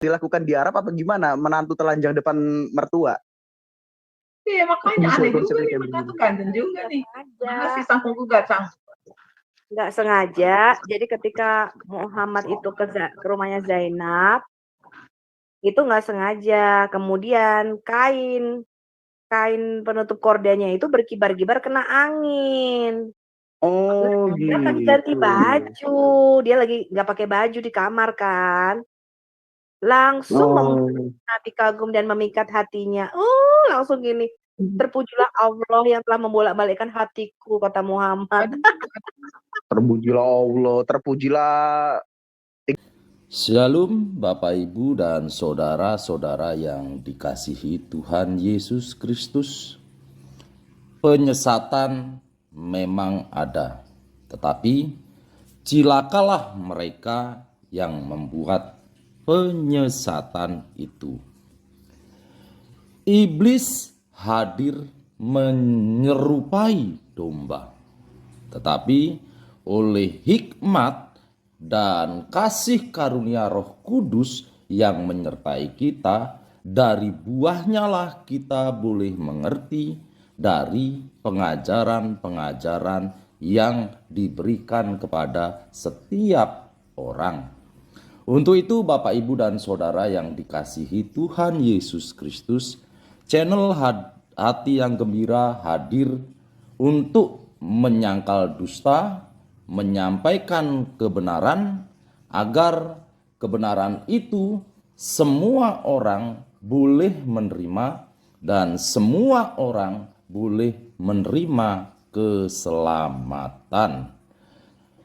dilakukan di Arab apa gimana? Menantu telanjang depan mertua? Iya, makanya Bisa aneh juga konsepnya nih, kayak menantu begini. ganteng juga nih. Mana sengaja. sih sang penggugat, sang? Nggak sengaja. Jadi ketika Muhammad itu ke rumahnya Zainab, itu nggak sengaja. Kemudian kain penutup kordanya itu berkibar-kibar kena angin. Oh Dia lagi ganti gitu. baju, dia lagi nggak pakai baju di kamar kan. Langsung Oh. Nabi kagum dan memikat hatinya. Langsung gini. Terpujilah Allah yang telah membolak-balikkan hatiku, kata Muhammad. Terpujilah Allah, terpujilah. Shalom Bapak Ibu dan saudara-saudara yang dikasihi Tuhan Yesus Kristus. Penyesatan memang ada, tetapi cilakalah mereka yang membuat penyesatan itu. Iblis hadir menyerupai domba, tetapi oleh hikmat dan kasih karunia Roh Kudus yang menyertai kita, dari buahnya lah kita boleh mengerti dari pengajaran-pengajaran yang diberikan kepada setiap orang. Untuk itu Bapak Ibu dan Saudara yang dikasihi Tuhan Yesus Kristus, channel Hati yang Gembira hadir untuk menyangkal dusta, menyampaikan kebenaran, agar kebenaran itu semua orang boleh menerima dan semua orang boleh menerima keselamatan.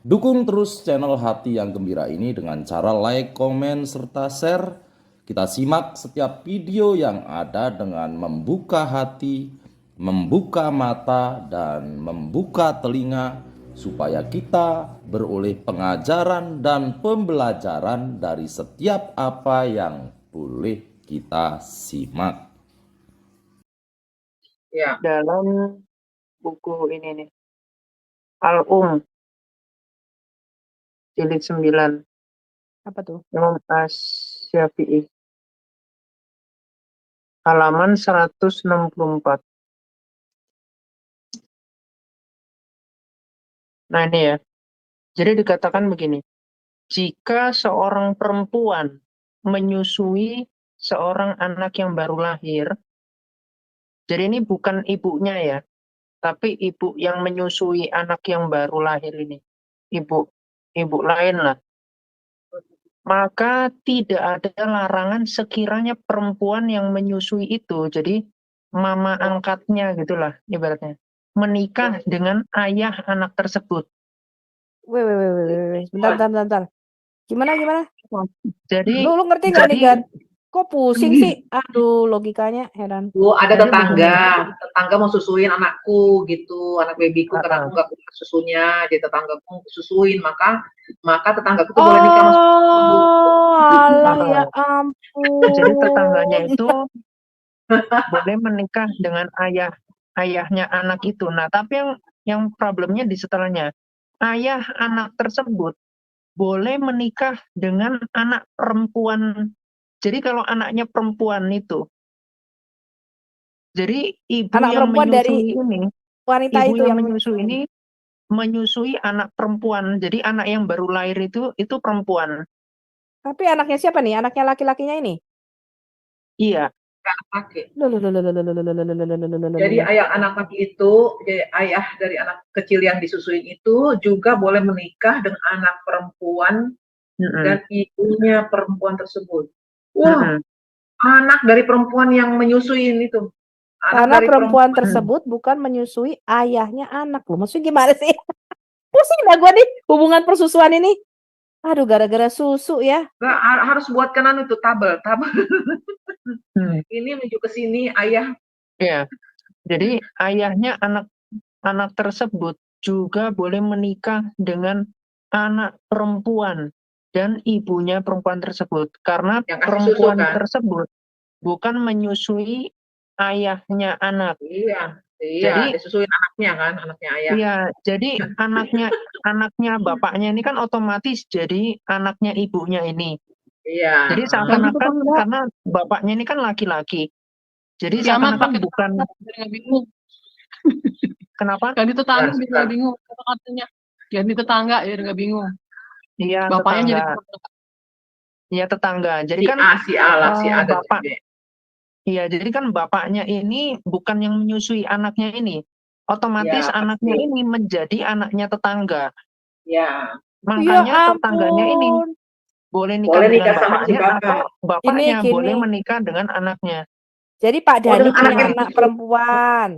Dukung terus channel Hati yang Gembira ini dengan cara like, komen, serta share. Kita simak setiap video yang ada dengan membuka hati, membuka mata, dan membuka telinga, supaya kita beroleh pengajaran dan pembelajaran dari setiap apa yang boleh kita simak. Ya. Dalam buku ini nih, Al-Um jilid 9, Apa tuh? Imam Asy-Syafi'i, halaman 164. Nah ini ya, jadi dikatakan begini, jika seorang perempuan menyusui seorang anak yang baru lahir, jadi ini bukan ibunya ya, tapi ibu yang menyusui anak yang baru lahir ini, ibu lain lah, maka tidak ada larangan sekiranya perempuan yang menyusui itu, jadi mama angkatnya gitulah ibaratnya, menikah dengan ayah anak tersebut. Weh. Bentar. Gimana? Jadi Lu ngerti nggak nih, Gan? Kok pusing sih? Aduh, logikanya heran. Ada Jadi tetangga mau susuin anakku gitu, anak babyku, karena aku nggak punya susunya, jadi tetanggaku susuin, maka tetanggaku tuh boleh nikah sama Alah ya ampun. Jadi tetangganya itu boleh menikah dengan ayahnya anak itu. Nah, tapi yang problemnya di setelahnya, ayah anak tersebut boleh menikah dengan anak perempuan. Jadi kalau anaknya perempuan itu, jadi ibu Anak yang perempuan dari menyusui ini, wanita ibu itu yang yang menyusui ini menyusui anak perempuan. Jadi anak yang baru lahir itu perempuan. Tapi anaknya siapa nih? Anaknya laki-lakinya ini? Iya. laki. Loh. Jadi anak laki itu, jadi ayah dari anak kecil yang disusuin itu juga boleh menikah dengan anak perempuan dan ibunya perempuan tersebut. Wah, anak dari perempuan yang menyusuin itu. Karena perempuan tersebut bukan menyusui ayahnya anak. Loh, maksudnya gimana sih? Pusing dah gue nih hubungan persusuan ini. Aduh, gara-gara susu ya. Nggak, harus buatkan itu tabel. Ini menuju ke sini ayah. Ya, jadi ayahnya anak tersebut juga boleh menikah dengan anak perempuan dan ibunya perempuan tersebut, karena perempuan tersebut bukan menyusui ayahnya anak. Iya, jadi disusuin anaknya kan, anaknya ayah. Iya, jadi anaknya bapaknya ini kan otomatis jadi anaknya ibunya ini. Iya. Jadi Ganti seakan-akan tetangga. karena bapaknya ini kan laki-laki. Jadi Kiamat seakan-akan pakai bukan tetangga biar nggak bingung. kenapa? Ganti tetangga Jelas, biar jelas. nggak bingung. Kata-katanya ganti tetangga biar nggak bingung. Iya Bapaknya jadi tetangga. tetangga. Iya tetangga. Jadi Si kan A, si A lah, si A dan si bapak B. iya, jadi kan bapaknya ini bukan yang menyusui anaknya ini. Otomatis Ya, anaknya pasti. ini menjadi anaknya tetangga. Ya. Ya Makanya tetangganya ini ampun. boleh nikah Boleh dengan nikah sama si bapaknya atau bapak. bapaknya Gini. boleh menikah dengan anaknya. Jadi Pak Oh, Dani dengan punya anaknya anak dicucu. perempuan.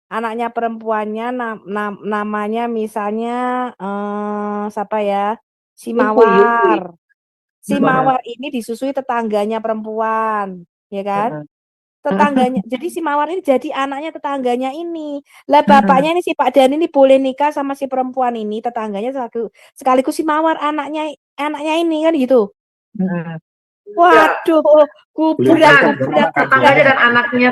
Anaknya perempuannya namanya misalnya siapa ya? Si Yukui, Yukui. Mawar. Si Hmm. Mawar ini disusui tetangganya perempuan, ya kan? Heeh. Tetangganya. Jadi si Mawar ini jadi anaknya tetangganya ini. Lah Heeh. bapaknya ini si Pak Dani ini boleh nikah sama si perempuan ini, tetangganya sekaligus si Mawar anaknya ini kan gitu. Heeh. Waduh, Bukan, gubrak. tetangganya dan anaknya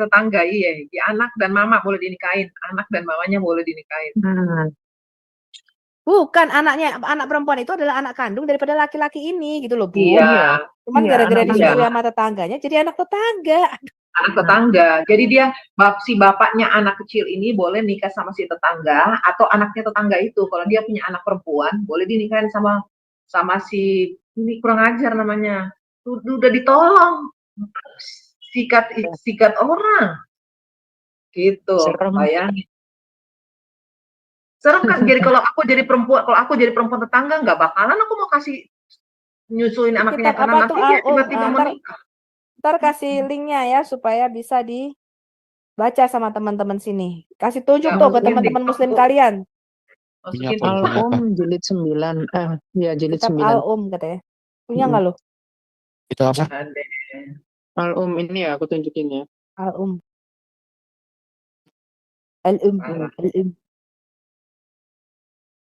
tetangga, iya. Di anak dan mama boleh dinikahin, anak dan mamanya boleh dinikahin. Bukan anak perempuan itu adalah anak kandung daripada laki-laki ini gitu loh, Bu. Iya, Cuman Iya, gara-gara anak disusui kandung. sama tetangganya jadi anak tetangga. anak tetangga. Jadi dia si bapaknya anak kecil ini boleh nikah sama si tetangga atau anaknya tetangga itu. Kalau dia punya anak perempuan, boleh dinikahin sama si ini kurang ajar namanya. Udah ditolong. Sikat orang. Gitu, Serem. bayangin. Serem kan? Jadi kalau aku jadi perempuan tetangga nggak bakalan aku mau kasih nyusuin anaknya Kitab karena apa nanti tuh dia Al-Um? tiba-tiba Nah, menikah. ntar kasih linknya ya supaya bisa dibaca sama teman-teman sini. Kasih tunjuk Ya, tuh ke mungkin teman-teman deh. muslim kalian. Masukin Al-Um jilid 9. Ya jilid Kitab 9. Al-Um katanya. Punya nggak lo? Itu apa? Ada. Al-Um ini ya aku tunjukin ya. Al-Um. Al-Um. Parah. Al-Um.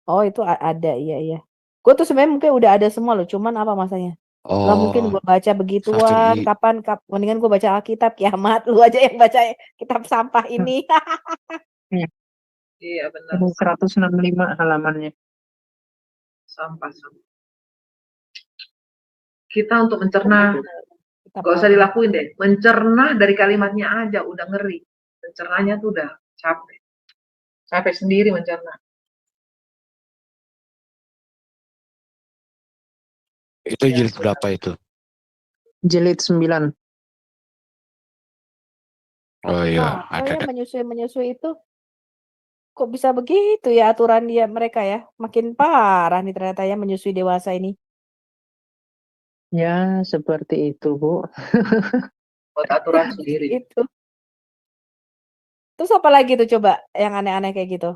Oh itu ada, iya. Gue tuh sebenarnya mungkin udah ada semua loh, cuman apa masanya? Gak mungkin gue baca begituan. Kapan mendingan gue baca Alkitab kiamat. Lu aja yang baca kitab sampah ini. Iya benar. Ini 165 halamannya. Sampah. Kita untuk mencerna, Kitab gak usah dilakuin deh. Mencerna dari kalimatnya aja udah ngeri. Mencernanya tuh udah capek. Capek sendiri mencerna. Itu jilid berapa itu? Jilid 9. Oh iya, Oh ya ada. menyusui itu kok bisa begitu ya aturan mereka ya? Makin parah nih ternyata ya menyusui dewasa ini. Ya, seperti itu, Bu. Buat aturan sendiri. Itu. Terus apa lagi tuh coba yang aneh-aneh kayak gitu?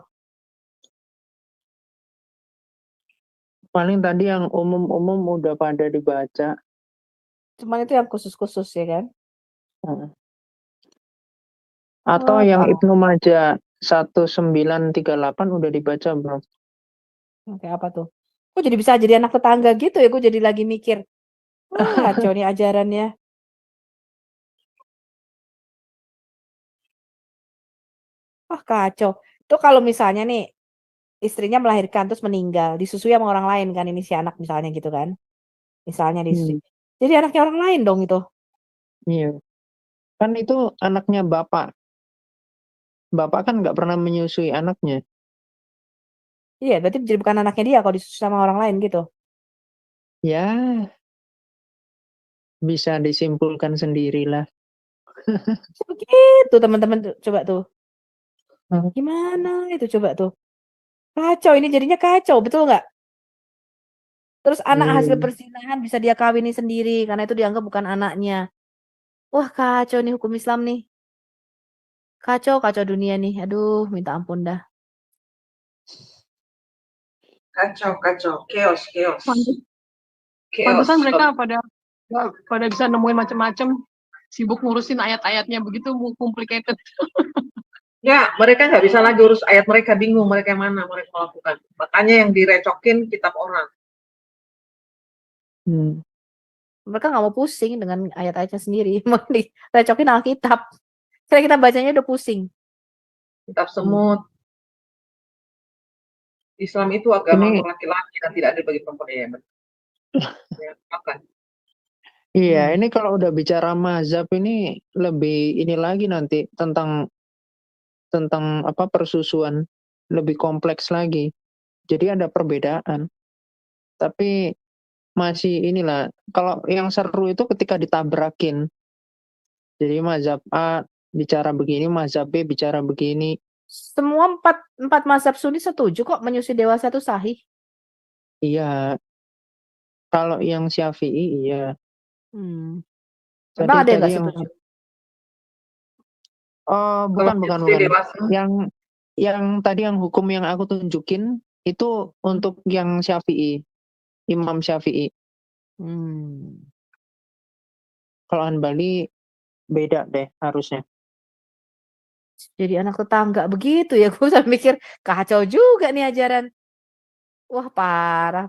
Paling tadi yang umum-umum udah pada dibaca. Cuman itu yang khusus-khusus ya kan? Atau Oh, yang parah. Ibnu Majah 1938 udah dibaca, Bro. Oke, apa tuh? Kok jadi bisa jadi anak tetangga gitu ya? Gue jadi lagi mikir. Wah, kacau nih ajarannya. Wah, kacau. Itu kalau misalnya nih istrinya melahirkan terus meninggal, disusui sama orang lain kan ini si anak misalnya gitu kan. Misalnya disusui. Jadi anaknya orang lain dong itu. Iya. Kan itu anaknya bapak. Bapak kan nggak pernah menyusui anaknya. Iya, berarti jadi bukan anaknya dia kalau disusui sama orang lain gitu. Ya, bisa disimpulkan sendirilah. Begitu teman-teman coba tuh. Gimana itu coba tuh? Kacau, ini jadinya kacau, betul nggak? Terus anak hasil perzinahan bisa dia kawini sendiri karena itu dianggap bukan anaknya. Wah, kacau nih hukum Islam nih. Kacau dunia nih. Aduh, minta ampun dah. Kacau. Chaos. Pantesan mereka pada bisa nemuin macam-macam, sibuk ngurusin ayat-ayatnya begitu complicated. Ya, mereka nggak bisa lagi urus ayat, mereka bingung mereka yang mana mereka melakukan. Makanya yang direcokin kitab orang. Mereka nggak mau pusing dengan ayat-ayatnya sendiri. Mau direcokin Alkitab. Karena kita bacanya udah pusing. Kitab semut. Islam itu agama untuk laki-laki dan tidak adil bagi perempuan. Ya, Ya, makan. Iya, ini kalau udah bicara mazhab ini lebih ini lagi nanti tentang apa persusuan lebih kompleks lagi. Jadi ada perbedaan. Tapi masih inilah kalau yang seru itu ketika ditabrakin. Jadi mazhab A bicara begini, mazhab B bicara begini. Semua empat mazhab Sunni setuju kok menyusui dewasa itu sahih. Iya, kalau yang Syafi'i iya. Memang ada yang Tadi nggak yang setuju? oh, Kalau bukan. menyusui dewasa, Yang tadi yang hukum yang aku tunjukin itu untuk yang Syafi'i, Imam Syafi'i. Kalau Hanbali beda deh harusnya. Jadi anak tetangga begitu ya. Gue sampai mikir kacau juga nih ajaran. Wah, parah.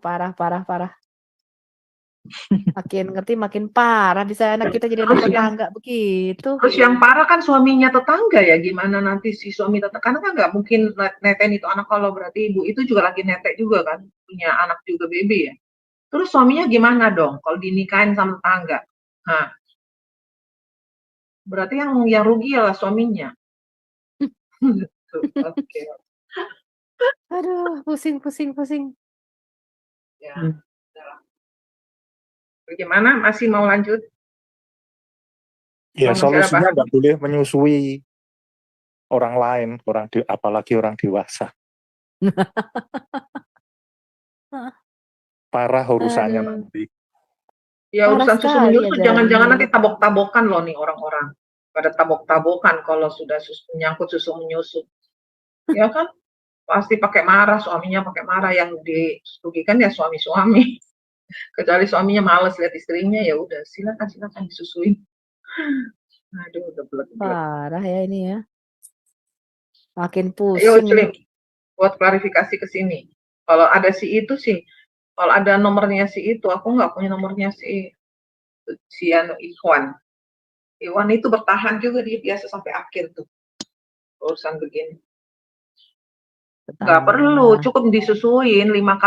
Makin ngerti makin parah. Bisa anak kita jadi anak tetangga begitu. terus yang parah kan suaminya tetangga ya, gimana nanti si suami tetangga, karena kan nggak mungkin neten itu anak, kalau berarti ibu itu juga lagi netek juga kan, punya anak juga baby ya. Terus suaminya gimana dong kalau dinikahin sama tetangga? Nah, berarti yang rugi adalah suaminya. Oke. Aduh, pusing. Ya. Bagaimana? Masih mau lanjut? Ya, Masih ada solusinya bahas? nggak boleh menyusui orang lain, apalagi orang dewasa. Parah urusannya Aduh. nanti. Ya Parah urusan susu sekali menyusu, ajaran jangan-jangan ini. nanti tabok-tabokan loh nih orang-orang. Pada tabok-tabokan kalau sudah menyangkut susu menyusu. Ya kan? Pasti pakai marah, suaminya pakai marah, yang dirugikan ya suami-suami. Kecuali suaminya males lihat istrinya, ya udah silakan disusuin. Aduh, udah belet. Parah ya ini ya. Makin Ayo pusing. Celim, buat klarifikasi ke sini. Kalau ada si itu sih, kalau ada nomornya si itu, aku nggak punya nomornya si Ikhwan. Iwan itu bertahan juga, dia biasa sampai akhir tuh urusan begini. Nggak perlu, cukup disusuin 5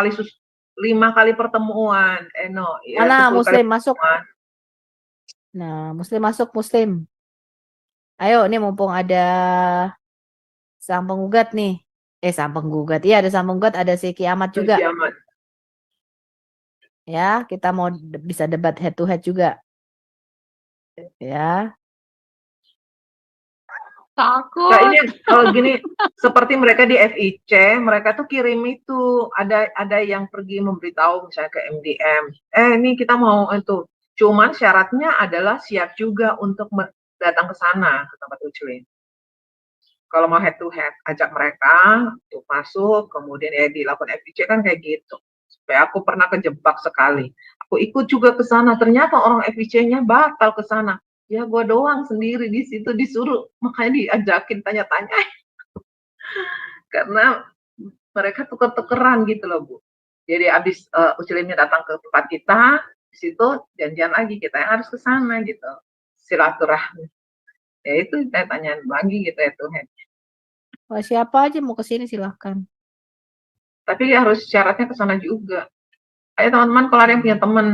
kali pertemuan. No, ya Mana 10 kali Muslim masuk? pertemuan. Nah, Muslim masuk, Muslim. Ayo, nih mumpung ada sang penggugat nih. Sang penggugat. Iya, ada sang penggugat, ada si Kiamat juga. Kiamat. Ya, kita mau bisa debat head to head juga. Ya. Takut. Nah, ini kalau gini, seperti mereka di FIC, mereka tuh kirim itu, ada yang pergi memberitahu misalnya ke MDM, ini kita mau itu, cuman syaratnya adalah siap juga untuk datang ke sana, ke tempat Uclin. Kalau mau head to head, ajak mereka untuk masuk, kemudian ya dilakukan FIC kan kayak gitu. Supaya aku pernah kejebak sekali. Aku ikut juga ke sana, ternyata orang FIC-nya batal ke sana. Ya gue doang sendiri di situ disuruh, makanya diajakin tanya-tanya. Karena mereka tuker-tukeran gitu loh Bu. Jadi abis Ucilinnya datang ke tempat kita, di situ janjian lagi kita yang harus ke sana gitu, silaturahmi. Ya itu saya tanyain lagi gitu ya Tuhan. Wah, siapa aja mau ke sini silahkan. Tapi harus syaratnya ke sana juga. Ayo teman-teman, kalau ada yang punya teman,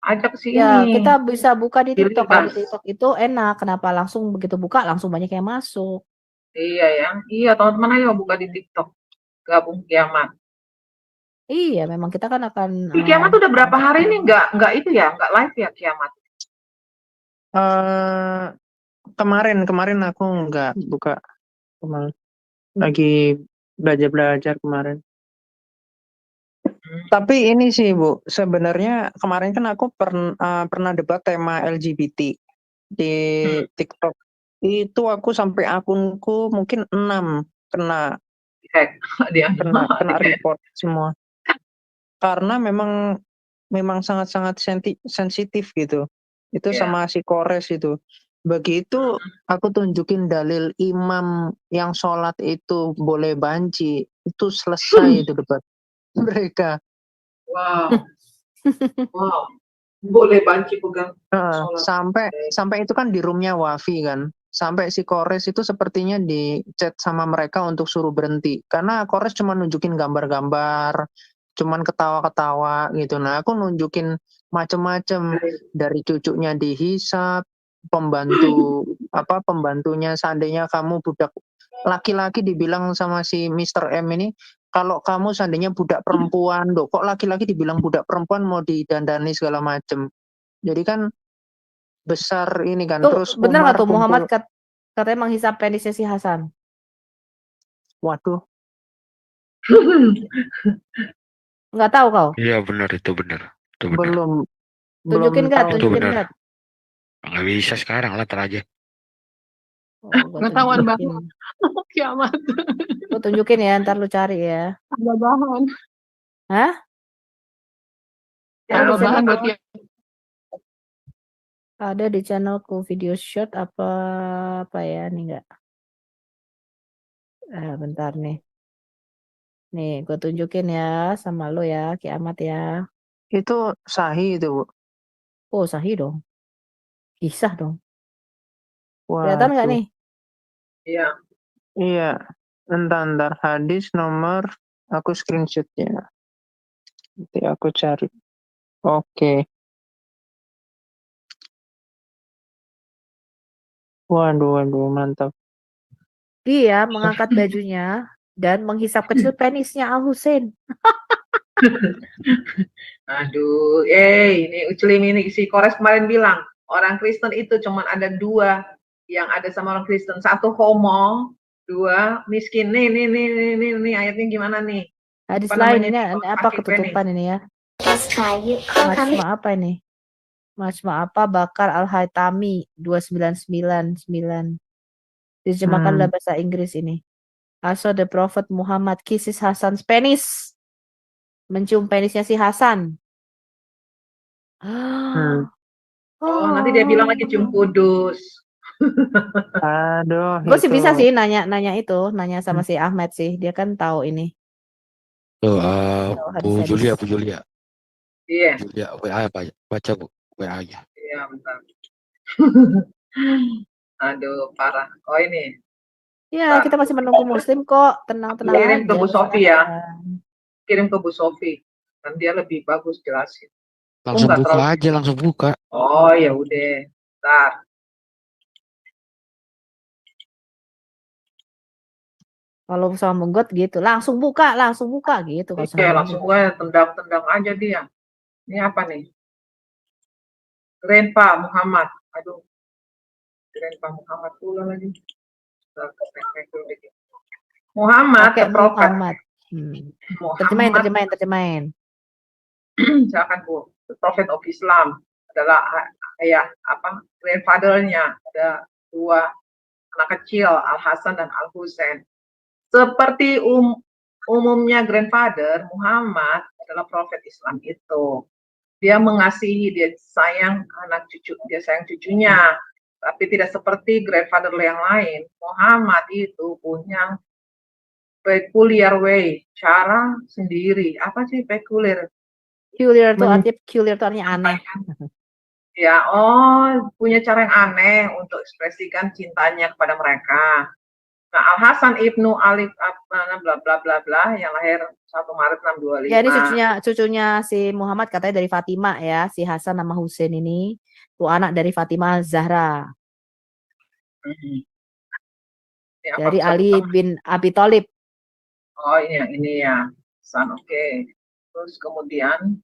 ajak ke sini. Ya, kita bisa buka di TikTok. Kalau di Dilibas. TikTok itu enak. Kenapa langsung begitu buka langsung banyak yang masuk? Iya ya. Iya teman-teman, ayo buka di TikTok. Gabung Kiamat. Iya, memang kita kan akan Kiamat udah berapa hari ini nggak itu ya, nggak live ya Kiamat? Kemarin aku nggak buka, kemarin lagi belajar kemarin. Tapi ini sih Bu, sebenarnya kemarin kan aku pernah debat tema LGBT di TikTok. Itu aku sampai akunku mungkin 6 kena report semua. Karena memang sangat-sangat sensitif gitu. Itu sama si Kores itu. Begitu aku tunjukin dalil imam yang sholat itu boleh banci, itu selesai itu debat mereka. Wow. Wow. Boleh banci pegang sholat. Sampai itu kan di roomnya Wafi kan. Sampai si Kores itu sepertinya di chat sama mereka untuk suruh berhenti. Karena Kores cuma nunjukin gambar-gambar, cuman ketawa-ketawa gitu. Nah, aku nunjukin macem-macem, dari cucunya dihisap, pembantunya seandainya kamu budak laki-laki dibilang sama si Mr. M ini, kalau kamu seandainya budak perempuan, loh kok laki-laki dibilang budak perempuan mau didandani segala macem. Jadi kan besar ini kan, Tuh terus benar nggak Umar tuh Muhammad kumpul, katanya menghisap penisnya si Hasan? waduh, Nggak tahu kau? Iya benar itu benar. Itu benar. belum Tunjukin nggak? tahu. Itu Tunjukin benar. nggak? Nggak bisa sekarang lah ntar aja. Oh, gua Pengetahuan tunjukin. baru. Kiamat. Gua tunjukin ya, ntar lu cari ya. Ada bahan. Hah? Ya, Ada di Ada bahan buat channelku, dia. ada di channelku video shot apa ya? Nih enggak. Bentar nih. Nih, gue tunjukin ya sama lo ya, Kiamat ya. Itu sahih itu, Bu. Oh, sahih dong. Kisah dong. Kelihatan nggak Waduh. nih? Iya. Iya. Entar hadis nomor, aku screenshotnya. Nanti aku cari. Oke. Waduh, mantap. Dia mengangkat bajunya dan menghisap kecil penisnya Al Husain. Aduh, ini Uclim ini si Kores kemarin bilang orang Kristen itu cuma ada dua yang ada sama orang Kristen, satu homo, dua miskin. Nih ayatnya gimana nih? Hadis Apa lain namanya? ini apa Pakai ketutupan ini ya? Kayu Majma apa ini? Majma apa Bakar Al-Haytami 2999. Diterjemahkan dalam bahasa Inggris ini. Also the Prophet Muhammad kisses Hasan's penis. Mencium penisnya si Hasan. Oh, nanti dia bilang lagi cium kudus. Aduh, Gue sih itu. bisa sih nanya sama si Ahmed sih. Dia kan tahu ini. Tuh, Bu hadis-hadis. Julia. Iya. Julia, WA baca Bu, WA-nya. Iya, bentar. Aduh, parah. Oh, ini. Ya, kita masih menunggu Muslim kok. Tenang-tenang Kirim aja. ke Bu Sofi ya. silahkan. Kirim ke Bu Sofi. Dan dia lebih bagus jelasin. Langsung nggak buka terlalu- aja, langsung buka. Oh, ya udah. Bentar. Kalau sama Menggot gitu, langsung buka gitu. Kalau Oke, sama langsung gue tendang-tendang aja dia. Ini apa nih? Grandpa Muhammad. Aduh. Grandpa Muhammad pula lagi. Muhammad, Pakai the prophet. Muhammad. Muhammad. Terjemahin. Silakan Bu. The prophet of Islam adalah grandfather-nya. Ada dua anak kecil, Al Hasan dan Al Husain. Seperti umumnya grandfather, Muhammad adalah prophet Islam itu. Dia mengasihi, dia sayang anak cucu, dia sayang cucunya. Tapi tidak seperti grandfather yang lain. Muhammad itu punya peculiar way, cara sendiri. Apa sih peculiar? Peculiar itu artinya aneh. Ya, punya cara yang aneh untuk ekspresikan cintanya kepada mereka. Nah, Al Hasan ibnu Alif bla bla bla bla yang lahir 1 Maret 625. Ya, ini cucunya si Muhammad katanya dari Fatimah ya, si Hasan sama Husain ini tuh anak dari Fatimah Zahra. Dari Ali bin Abi Thalib. Oh, ini ya. Hasan, oke. Terus kemudian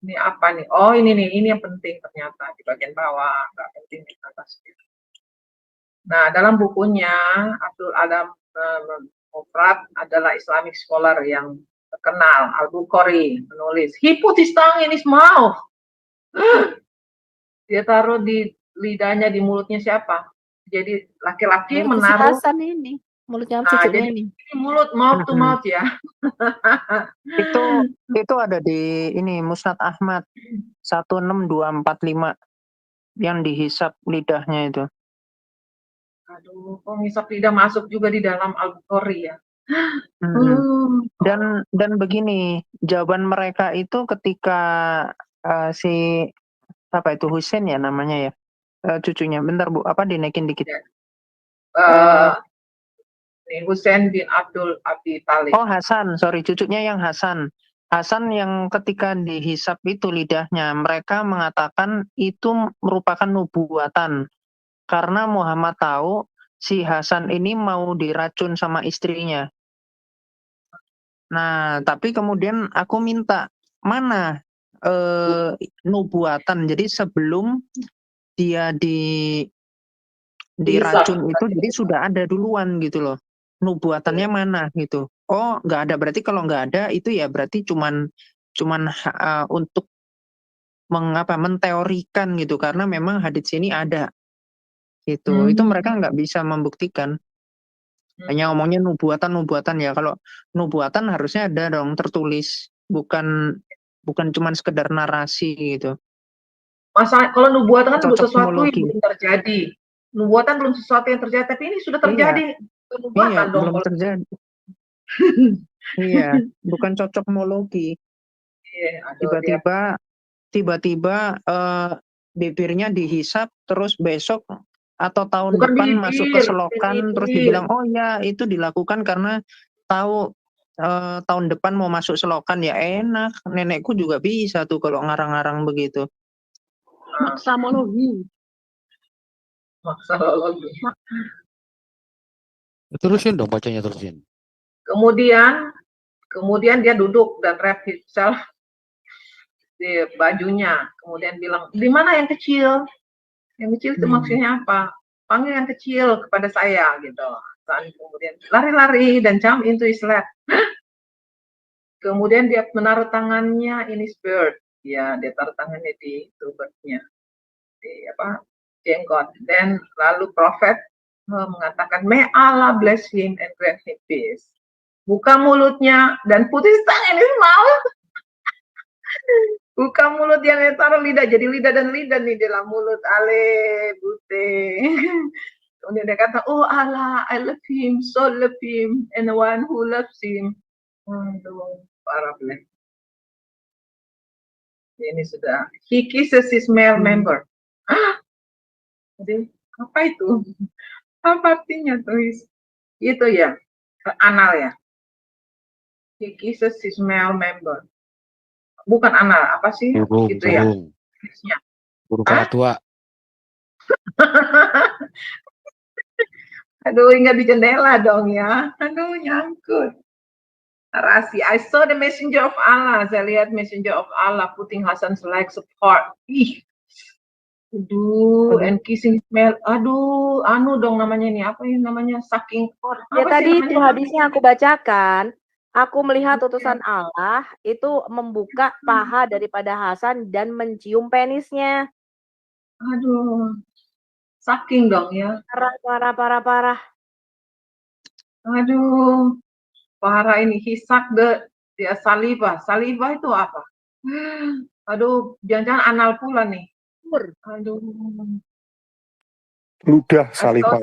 ini apa nih? Oh, ini yang penting ternyata di bagian bawah, nggak penting di atas. Nah, dalam bukunya Abdul Adam Mufrad adalah Islamic scholar yang terkenal, Al-Bukhari, menulis, he put his tongue in his mouth. Dia taruh di lidahnya, di mulutnya siapa? Jadi laki-laki menaruh. Si Hasan ini, mulutnya cucunya ini. Ini mulut, mouth to mouth ya. Itu ada di ini Musnad Ahmad 16245 yang dihisap lidahnya itu. Aduh, kok ngisap lidah masuk juga di dalam Al-Bukhari ya. Dan begini, jawaban mereka itu ketika si apa itu Husain ya namanya ya, cucunya. Bentar Bu, dinaikin dikit. Husain bin Abdul Abi Talib. Oh, Hasan, sorry, cucunya yang Hasan. Hasan yang ketika dihisap itu lidahnya, mereka mengatakan itu merupakan nubuatan. Karena Muhammad tahu si Hasan ini mau diracun sama istrinya. Nah, tapi kemudian aku minta, mana nubuatan. Jadi sebelum dia diracun itu, jadi sudah ada duluan gitu loh. Nubuatannya mana gitu. Oh, nggak ada. Berarti kalau nggak ada itu ya berarti cuman untuk menteorikan gitu, karena memang hadits ini ada gitu. Itu mereka nggak bisa membuktikan. Hanya ngomongnya nubuatan ya. Kalau nubuatan harusnya ada dong tertulis, bukan cuman sekedar narasi gitu. Masa kalau nubuatan kan belum sesuatu yang Cocokmologi. belum terjadi. Nubuatan belum sesuatu yang terjadi, tapi ini sudah terjadi. Nubuatan Iya, dong. belum Kalau terjadi. Iya, bukan cocokmologi. Iya, aduh, dia. Tiba-tiba bibirnya dihisap, terus besok atau tahun Bukan depan bibir, masuk ke selokan, terus bibir. dibilang, oh ya itu dilakukan karena tahu tahun depan mau masuk selokan. Ya enak, nenekku juga bisa tuh kalau ngarang-ngarang begitu. Maksamologi. Maksamologi. Terusin dong bacanya, terusin. Kemudian dia duduk dan wrap himself di bajunya. Kemudian bilang, di mana yang kecil? Yang kecil itu maksudnya apa? Panggil yang kecil kepada saya gitu. Dan kemudian lari-lari dan jump into his lap. Kemudian dia menaruh tangannya in his beard. Ya, dia taruh tangannya di birdnya. Di jenggot. Dan lalu Prophet mengatakan, may Allah bless him and grant him peace. Buka mulutnya dan put his tongue in his mouth. Buka mulut yang taruh lidah, jadi lidah dan lidah nih dalam mulut. Ale, bute. Kemudian dia kata, oh Allah, I love him, so love him, and the one who loves him. Aduh, parah bener. Ini sudah. He kisses his male member. Jadi, apa itu? Apa artinya tuh? Itu ya, anal ya. He kisses his male member. Bukan anal, apa sih? Burung, Gitu ya. burung kala tua. Aduh, ingat di jendela dong ya. Aduh, nyangkut. Narasi. I saw the messenger of Allah. Saya lihat messenger of Allah putting Hasan's legs apart. Ih. Aduh, and kissing smell. Aduh, anu dong namanya ini. Apa ini namanya? Saking. Ya tadi itu hadisnya aku bacakan. Aku melihat utusan Allah itu membuka paha daripada Hasan dan mencium penisnya. Aduh, saking dong ya. Parah. Aduh, parah ini. Hisak dia saliva. Saliva itu apa? Aduh, jangan-jangan anal pula nih. Aduh. Ludah saliva.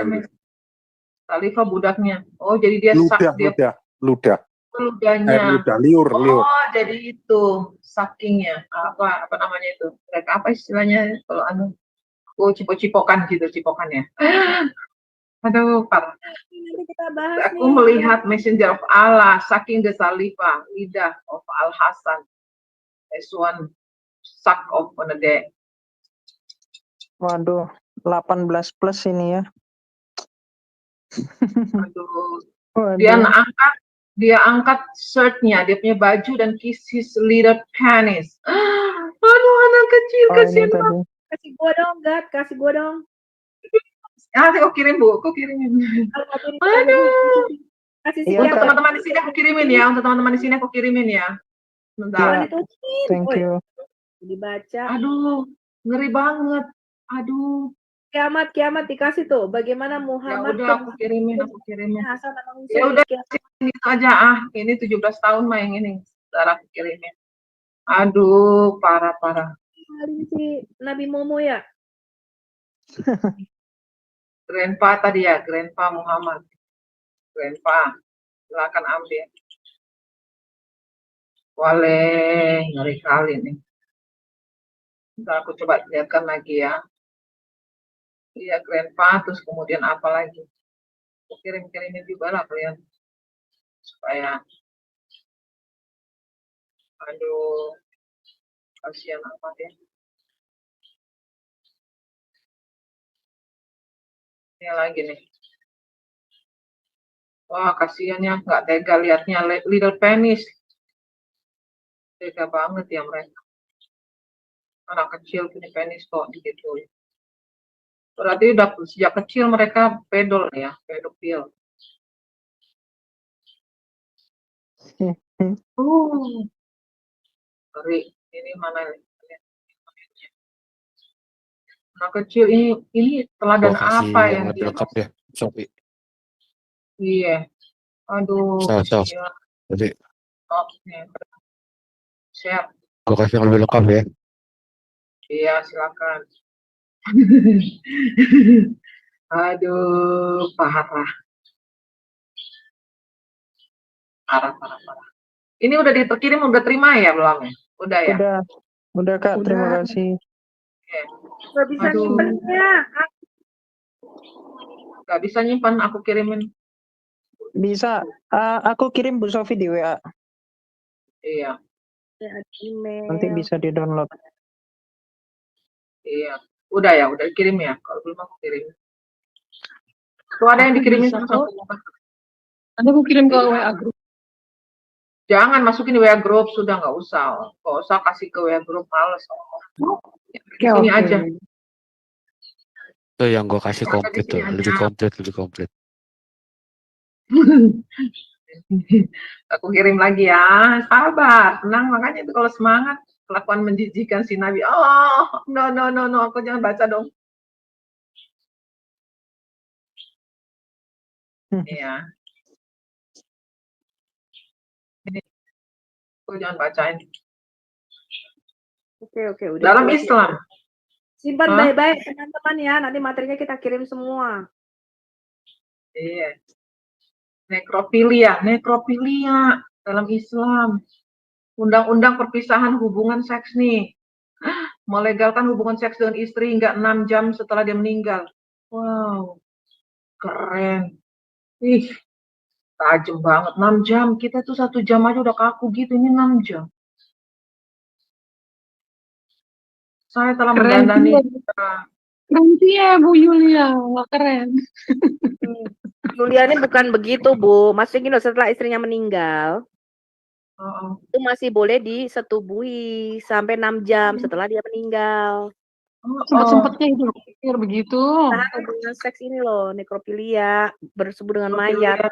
Saliva budaknya. Oh, jadi dia ludah. Ludahnya. Liur. Oh, jadi itu sakingnya. Apa namanya itu? Mereka apa istilahnya kalau cipok-cipokan gitu, cipokannya. Aduh, parah. Nanti kita bahas Aku melihat messenger of Allah sucking the saliva, lidah of Al Hasan. As one suck of on a day. Waduh, 18 plus ini ya. Aduh. Dia angkat shirtnya, dia punya baju dan kiss his little penis. Aduh, anak kecil, kasihan banget. Kasih gua dong, Gat. Kasih gua dong. Nanti aku kirim, Bu. Aku kirimin. Aduh. Untuk teman-teman di sini aku kirimin ya. Untuk teman-teman di sini aku kirimin ya. Bentar. Thank you. Dibaca. Aduh, ngeri banget. Aduh. Kiamat dikasih tuh. Bagaimana Muhammad? Ya udah, aku kirimin. Hasan Ya udah, ini aja. Ini 17 tahun mah yang ini. Sekarang aku kirimin. Aduh, parah. Hari si Nabi Momo ya? Grandpa tadi ya, Grandpa Muhammad. Grandpa, silakan ambil. Boleh, ngeri kali nih. Ntar aku coba lihatkan lagi ya. Iya, Grandpa, terus kemudian apa lagi? Aku kirim-kirimin juga lah kalian. Supaya Aduh, kasihan amat ya. Ini lagi nih. Wah, kasihannya nggak tega liatnya little penis. Tega banget ya mereka. Anak kecil punya penis kok digituin. Berarti udah sejak kecil mereka pedol ya, pedofil. Ngeri. Ini mana nih? Anak kecil ini teladan Gua kasih apa yang yang lebih dia lengkap ya, Shopee. Iya. Aduh, Saus. kasihan. Jadi Oke. Siap. gua kasih yang lebih lengkap ya. Iya, silakan. Aduh, parah. Parah. Ini udah dikirim, udah terima ya belum ya? Udah ya? Udah Kak, terima Udah. kasih. Oke. Nggak bisa Aduh. nyimpennya. Gak bisa nyimpan, aku kirimin. Bisa, aku kirim Bu Sofi di WA. Iya, Ya, ada email. Nanti bisa di-download. iya. Udah ya, udah kirim ya. Kalau belum aku kirim. Tuh ada yang dikirimin Bisa sama kok. aku. Nanti aku kirim ke WA grup. Jangan masukin di WA group, sudah nggak usah. Nggak usah kasih ke WA group, males. Di sini aja. Itu yang gua kasih Ada di komplit sini tuh, aja. lebih komplit. Aku kirim lagi ya. Sabar, tenang. Makanya itu kalau semangat, kelakuan menjijikan si Nabi. Oh, no. Aku jangan baca dong. Iya. Ini, aku jangan bacain. Oke, udah. Dalam Islam. Simpan Hah? baik-baik teman-teman ya. Nanti materinya kita kirim semua. Iya. Nekrofilia dalam Islam. Undang-undang perpisahan hubungan seks nih. Melegalkan hubungan seks dengan istri hingga 6 jam setelah dia meninggal. Wow, keren. Ih, tajam banget. 6 jam. Kita tuh 1 jam aja udah kaku gitu. Ini 6 jam. Saya telah Keren mendandani. Keren sih ya Bu Yulia, wah keren. Yulia ini bukan begitu, Bu. Maksudnya gini loh, setelah istrinya meninggal, itu masih boleh disetubuhi sampai 6 jam setelah dia meninggal. Sempet-sempetnya itu pikir begitu. Nah, hubungan seks ini loh, nekrofilia, bersebut dengan mayat.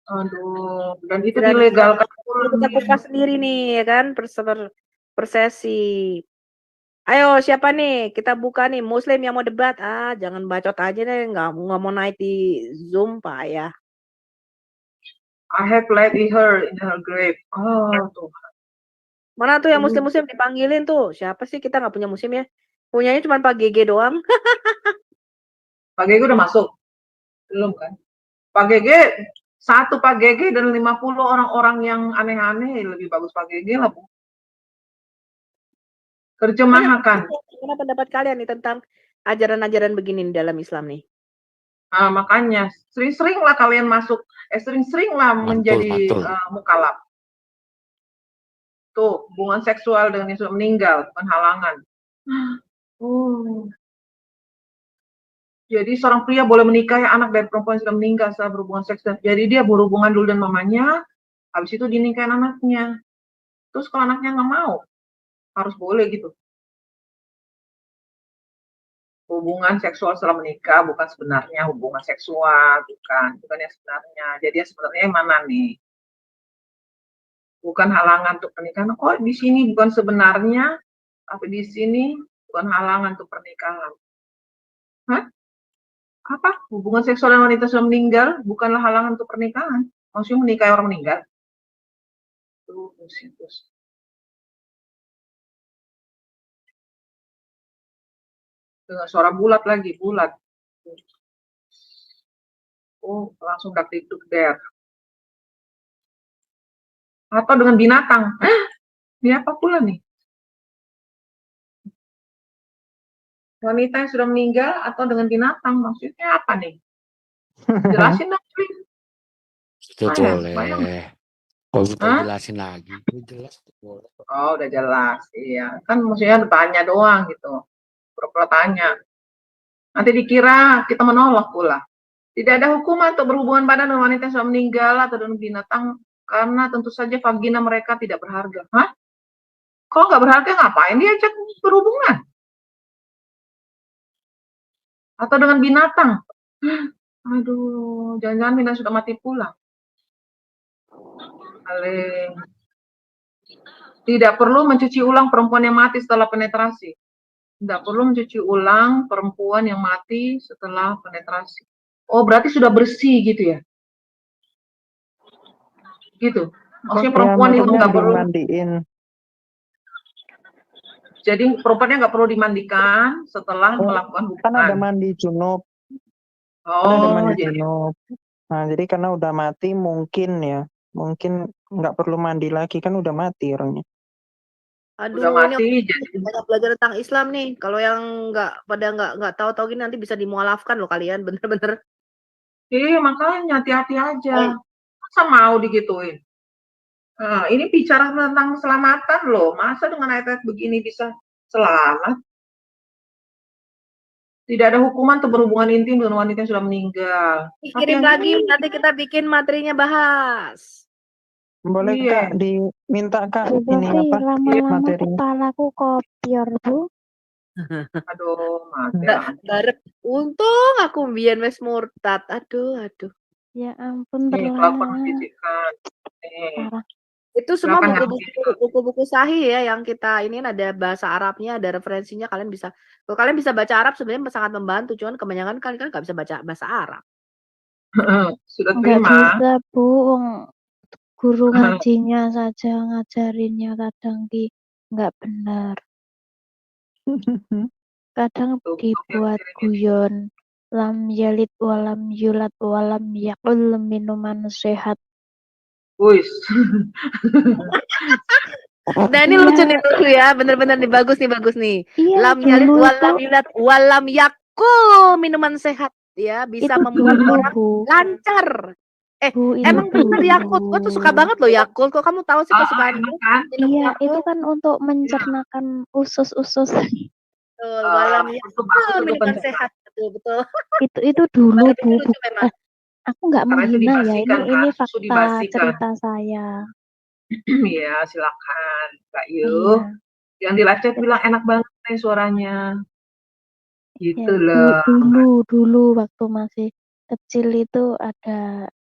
Aduh, dan itu Tidak dilegalkan. Kita kupas sendiri nih, ya kan, per sesi. Ayo, siapa nih? Kita buka nih, Muslim yang mau debat. Jangan bacot aja deh, nggak mau naik di Zoom, Pak ya. I have laid her in her grave. Oh, tuh. Mana tuh yang muslim-muslim dipanggilin tuh? Siapa sih? Kita nggak punya muslim ya. Punyanya cuma Pak GG doang. Pak GG udah masuk? Belum kan? Pak GG, satu Pak GG dan 50 orang-orang yang aneh-aneh, lebih bagus Pak GG lah, Bu. Terjemahkan. Gimana pendapat kalian nih tentang ajaran-ajaran begini dalam Islam nih? Makanya, sering-seringlah kalian masuk, sering-seringlah menjadi mukalaf. Tuh, hubungan seksual dengan yang sudah meninggal, bukan halangan. Jadi seorang pria boleh menikahi anak dari perempuan yang sudah meninggal setelah berhubungan seks. Jadi dia berhubungan dulu dengan mamanya, habis itu dinikahin anaknya. Terus kalau anaknya nggak mau, harus boleh gitu. Hubungan seksual setelah menikah bukan sebenarnya hubungan seksual, bukan yang sebenarnya. Jadi yang sebenarnya yang mana nih? Bukan halangan untuk pernikahan. Oh, di sini bukan sebenarnya, tapi di sini bukan halangan untuk pernikahan. Hah? Apa? Hubungan seksual dengan wanita sudah meninggal bukanlah halangan untuk pernikahan. Maksudnya menikahi orang meninggal. Terus. Dengan suara bulat lagi, bulat. Oh, langsung dakdikduk der. Atau dengan binatang. Ini apa pula nih? Wanita yang sudah meninggal atau dengan binatang, maksudnya apa nih? Jelasin dong, Prin. Itu boleh. Kalau kita Hah? jelasin lagi, jelas. Boleh. Oh, udah jelas. Iya, kan maksudnya tanya doang gitu. Pura-pura tanya. Nanti dikira kita menolak pula. Tidak ada hukuman untuk berhubungan badan dengan wanita yang sudah meninggal atau dengan binatang karena tentu saja vagina mereka tidak berharga. Hah? Kalau nggak berharga ngapain diajak berhubungan? Atau dengan binatang? Aduh, jangan-jangan binatang sudah mati pula. Ale. Tidak perlu mencuci ulang perempuan yang mati setelah penetrasi. Tidak perlu mencuci ulang perempuan yang mati setelah penetrasi. Oh, berarti sudah bersih gitu ya? Gitu. Maksudnya perempuan itu nggak perlu dimandiin. Jadi perempuannya nggak perlu dimandikan setelah melakukan Kan ada hubungan. mandi junub, ada Oh, mandi jadi junub. Nah, jadi karena udah mati mungkin nggak perlu mandi lagi, kan udah mati orangnya. Aduh, udah ini mati, jadi banyak belajar tentang Islam nih. Kalau yang nggak tahu-tahu gini nanti bisa dimualafkan loh kalian, bener-bener. makanya hati-hati aja. Masa mau digituin? Nah, ini bicara tentang keselamatan loh. Masa dengan ayat-ayat begini bisa selamat? Tidak ada hukuman untuk berhubungan intim dengan wanita yang sudah meninggal. Kirim lagi, nanti kita bikin materinya bahas. Boleh Iya. Kak, diminta Kak Bu ini Sofi, apa lama-lama materinya. kepalaku kopior, Bu. Aduh, mati. Barep, untung aku mbiyen wis murtad. Aduh. Ya ampun, Nih, kelakuan berlana. pendidikan. Parah. Itu semua Silakan buku-buku sahih ya yang kita ini ada bahasa Arabnya, ada referensinya, kalian bisa. Kalau kalian bisa baca Arab sebenarnya sangat membantu, cuman kebanyakan kalian kan nggak bisa baca bahasa Arab. Sudah Enggak terima. bisa, Bu. Guru ngajinya saja ngajarinnya kadang nggak benar. Kadang dibuat guyon. Lam yalid walam yulat walam yakul minuman sehat. Wis. Nah ini lucu nih ya, bener-bener nih bagus nih. Iya, Lam yalid walam yulat walam yakul minuman sehat ya, bisa itu membuat dulu, orang Bu. lancar. Bu, itu emang bener dulu. Yakult, gue tuh suka banget loh Yakult. Kok kamu tahu sih kesukaan gue? Iya, itu kan untuk mencernakan usus-usus. Betul, walam yakul minuman sehat, betul. Itu dulu, Tapi Bu. lucu memang. Aku nggak Karena itu menghina ya, dibasikan, ini kan? Susu fakta dibasikan. cerita saya. Iya, silakan Kak Yu. Iya. Yang di live chat bilang enak banget nih suaranya. Gitu Ya, loh. dulu waktu masih kecil itu ada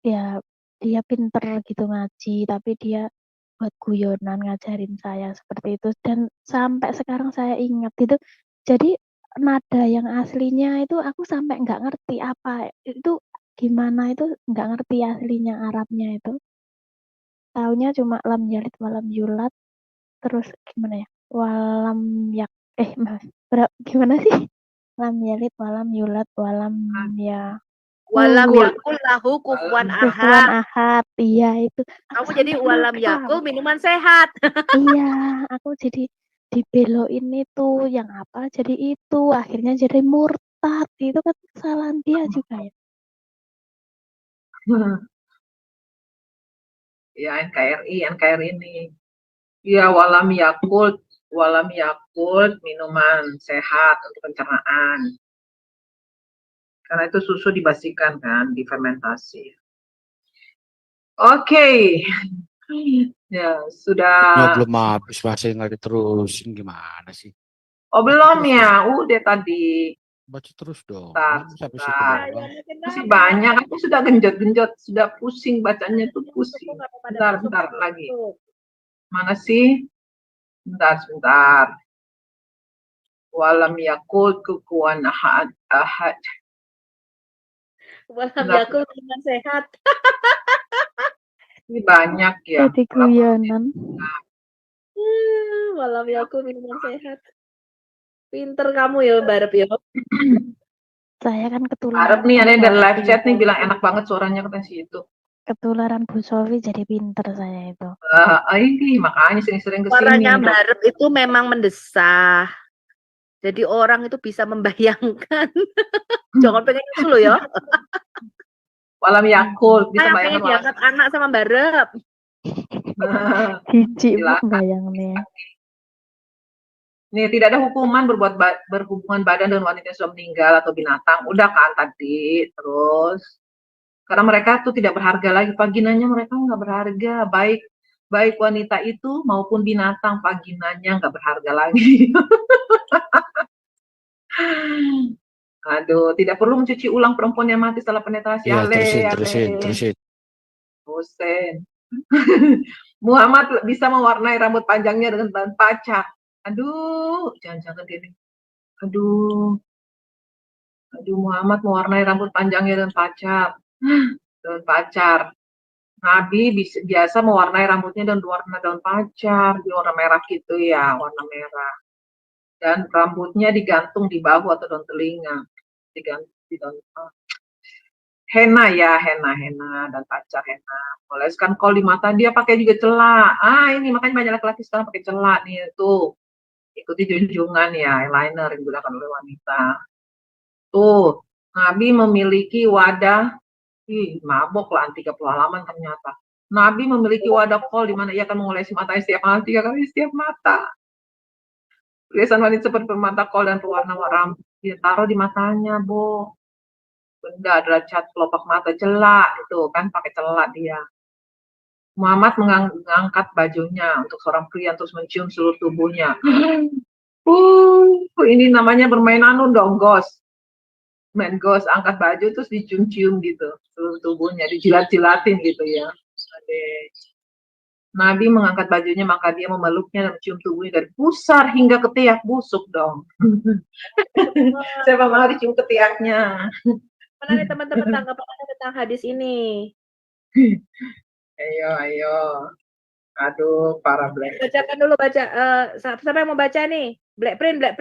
ya dia pinter gitu ngaji, tapi dia buat guyonan ngajarin saya seperti itu, dan sampai sekarang saya ingat itu. Jadi nada yang aslinya itu aku sampai nggak ngerti apa itu gimana, itu nggak ngerti aslinya Arabnya itu. Taunya cuma lam yalid walam yulat, terus gimana ya? Walam yak gimana sih? Lam yalid walam yulat walam ya Walam yakul lahu kufuwan ahad. Iya itu. Kamu jadi walam yakul minuman sehat. Iya, aku jadi dibeloin itu yang apa jadi itu, akhirnya jadi murtad. Itu kan kesalahan dia juga ya. Ya NKRI ini. Ya walam yakult minuman sehat untuk pencernaan. Karena itu susu dibasikan kan, difermentasi. Oke. Ya, sudah. Belum habis, masih nggak diterusin, gimana sih? Oh, belum ya? Udah tadi. Baca terus dong. Masih banyak, aku sudah genjot-genjot, sudah pusing bacanya tuh pusing. Bentar lagi. Mana sih? Sebentar. Walam yakul kufuwan ahad. Walam yakul minuman sehat. Ini banyak ya. Jadi guyonan. Walam yakul minuman sehat. Pinter kamu ya, Barep ya. Saya kan ketularan. Barep nih, ada yang dari live chat nih bilang enak banget suaranya katanya sih itu. Ketularan Bu Sofi jadi pinter saya itu. Ini makanya sering-sering kesini. Suaranya Barep itu memang mendesah. Jadi orang itu bisa membayangkan. Jangan pengen itu loh ya. Walam yakul bisa Saya bayangkan pengen diangkat anak sama Barep. Jijik Bu Silakan. bayangnya. Nih, tidak ada hukuman berhubungan badan dengan wanita yang sudah meninggal atau binatang. Udah kan tadi. Terus, karena mereka tuh tidak berharga lagi. Vaginanya mereka nggak berharga. Baik wanita itu maupun binatang, vaginanya nggak berharga lagi. Aduh, tidak perlu mencuci ulang perempuan yang mati setelah penetrasi. Iya, Ale. terusin. Bosen. Muhammad bisa mewarnai rambut panjangnya dengan bahan pacar. Aduh, jangan-jangan gini. Aduh, Muhammad mewarnai rambut panjangnya dengan pacar. Nabi biasa mewarnai rambutnya dengan warna daun pacar, di warna merah gitu ya, warna merah. Dan rambutnya digantung di bahu atau daun telinga. Digantung di daun henna dan pacar henna. Oleskan kol di mata, dia pakai juga celak. Ini makanya banyak laki-laki sekarang pakai celak nih tuh. Ikuti junjungan ya, eyeliner yang digunakan oleh wanita. Tuh, Nabi memiliki wadah, mabok lah 30 halaman ternyata. Nabi memiliki wadah kol di mana ia akan mengolesi matanya setiap hari 3 kali setiap mata. Tulisan wanita seperti permata kol dan pewarna rambut ditaruh di matanya, Bo. Benda adalah cat kelopak mata, celak itu kan pakai celak dia. Muhammad mengangkat bajunya untuk seorang pria terus mencium seluruh tubuhnya. Ini namanya bermain dong, Gos. Main gos, angkat baju terus dicium-cium gitu seluruh tubuhnya, dijilat-jilatin gitu ya. Nabi mengangkat bajunya, maka dia memeluknya dan mencium tubuhnya dari pusar hingga ketiak. Busuk dong. Siapa mau dicium ketiaknya? Mana nih teman-teman tanggapan tentang hadis ini? Ayo. Aduh, para Black. Bacakan dulu, siapa yang mau baca nih? Black print. Nah,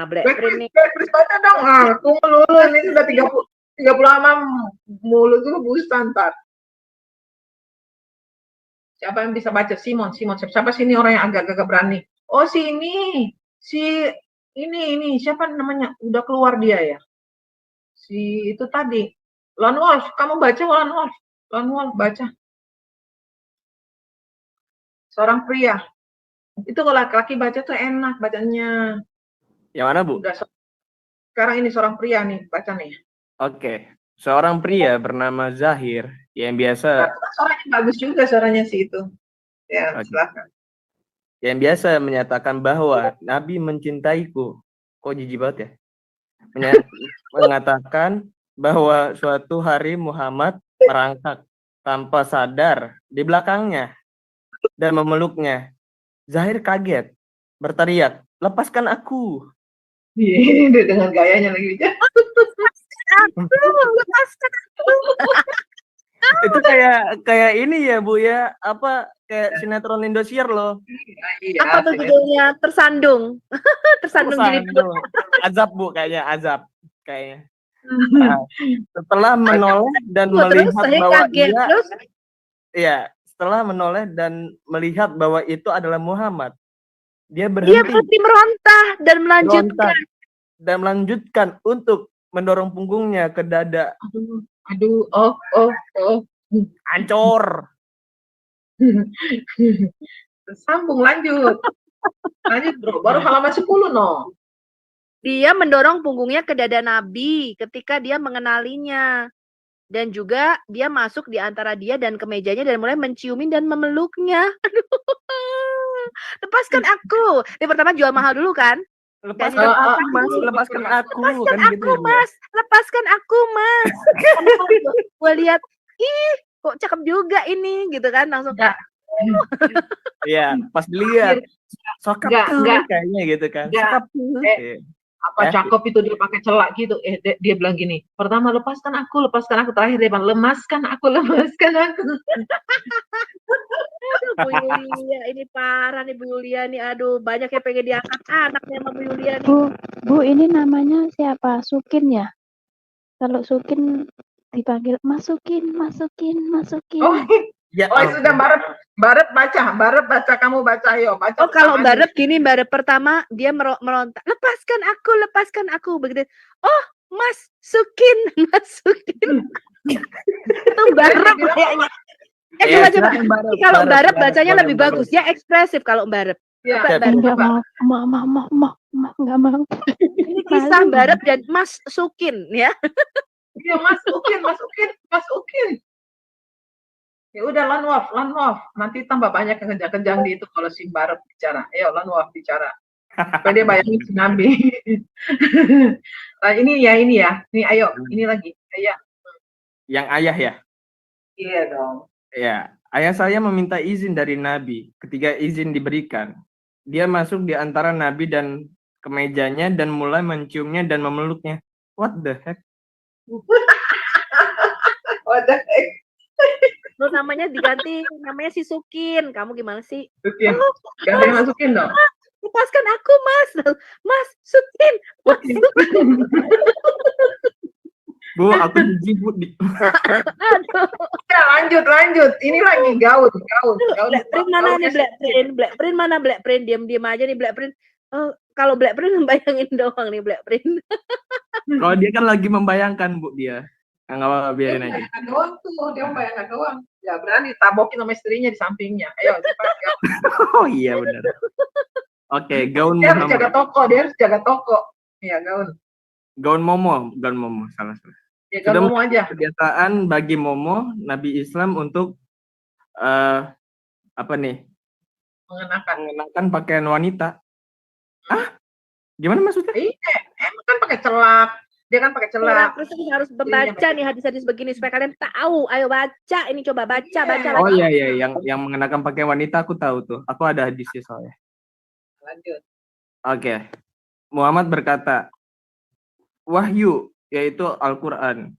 Black print nih. Black print baca dong. Aku melulu ini sudah 30 lama mulut juga busan ntar. Siapa yang bisa baca? Simon. Siapa sini orang yang agak-agak berani? Oh, ini. Siapa namanya? Udah keluar dia ya? Si itu tadi. Lone Wolf, kamu baca Lone Wolf baca. Seorang pria. Itu kalau laki-laki baca tuh enak bacanya. Yang mana, Bu? Sekarang ini seorang pria nih, baca nih. Oke. Seorang pria bernama Zahir yang biasa Suaranya bagus juga suaranya si itu. Ya, silakan. Yang biasa menyatakan bahwa Nabi mencintaiku. Kok jijik banget ya? Mengatakan bahwa suatu hari Muhammad merangkak tanpa sadar di belakangnya dan memeluknya. Zahir kaget, berteriak, "Lepaskan aku!" Dengan gayanya lagi. Lepaskan aku. Itu kayak ini ya, Bu ya, kayak sinetron Indosiar loh. Apa tuh judulnya? Tersandung. Tersandung jadi Azab, Bu, kayaknya azab kayaknya. Nah, setelah menoleh dan melihat bahwa setelah menoleh dan melihat bahwa itu adalah Muhammad, dia berhenti meronta dan melanjutkan untuk mendorong punggungnya ke dada. Aduh, Hancur. Sambung lanjut bro, baru halaman 10 no. Dia mendorong punggungnya ke dada Nabi ketika dia mengenalinya. Dan juga dia masuk di antara dia dan kemejanya dan mulai menciumin dan memeluknya. Aduh. Lepaskan aku. Ini pertama jual mahal dulu kan? Lepaskan aku, Mas. Lepaskan aku. Lepaskan aku, Mas. Lepaskan aku, Mas. Gue lihat, kok cakep juga ini, gitu kan? Langsung. Iya, pas dilihat. Sokap kayaknya gitu kan. Sokap. Apa cakep itu dia pakai celak gitu. Dia bilang gini, pertama lepaskan aku, terakhir dia bilang lemaskan aku. Aduh, Bu Yulia, ini parah nih Bu Yulia nih. Aduh, banyak yang pengen diangkat anaknya sama Bu Yulia nih. Bu, ini namanya siapa? Sukin ya? Kalau Sukin dipanggil masukin. Ya, sudah Baret baca, kamu baca ayo. Baca kalau Baret gini, Baret pertama dia meronta, lepaskan aku. Begitu. Oh, masukin. Itu Baret kayaknya. Coba coba. silakan Mbak Rep, Kalau Mbak Mbak Rep, Rep bacanya boleh, lebih Mbak bagus. Rep. Dia ekspresif kalau Mbak Rep. Ya, Coba Siap. Mbak Rep. Enggak coba. mau, enggak mau. Ini kisah Malu. Mbak Rep dan Mas Sukin ya. Iya, masukin. Ya udah Lanwaf. Nanti tambah banyak yang kejang-kejang di itu kalau si Mbak Rep bicara. Ayo Lanwaf bicara. Supaya dia bayangin si Nabi. Nah, ini ya. Nih ayo, ini lagi. Ayah. Yang ayah ya? Iya dong. Ya, ayah saya meminta izin dari Nabi. Ketika izin diberikan, dia masuk di antara Nabi dan kemejanya dan mulai menciumnya dan memeluknya. What the heck? Wadah, Lu namanya diganti, namanya si Sukin. Kamu gimana sih? Sukin. Oh, Ganti Mas, masukin dong. lepaskan aku, Mas. Mas Sukin. Mas Sukin. Bu, aku jijik, Bu. Aduh. Ya, lanjut. Ini lagi gaun. Blackprint mana nih Blackprint mana Blackprint? Diam aja nih Blackprint. Kalau Blackprint membayangin doang nih Blackprint. Kalau dia kan lagi membayangkan, Bu, dia. Nggak apa-apa, biarin aja. Bayangkan doang tuh, dia bayangkan doang. Ya berani tabokin sama istrinya di sampingnya. Ayo cepat. Oh iya, benar. Oke, gaun Dia harus jaga Muhammad. toko. Iya, gaun. Gaun Momo. Salah. Ya Sudah gaun mau aja. kebiasaan bagi Momo, Nabi Islam untuk apa nih? Mengenakan pakaian wanita. Gimana maksudnya? Iya, emang kan pakai celak. Dia kan pakai celak. Terus kita harus membaca nih hadis-hadis begini supaya kalian tahu. Ayo baca, ini coba baca. Oh iya, yang mengenakan pakaian wanita aku tahu tuh. Aku ada hadisnya soalnya. Lanjut. Oke. Muhammad berkata, wahyu, yaitu Al-Quran,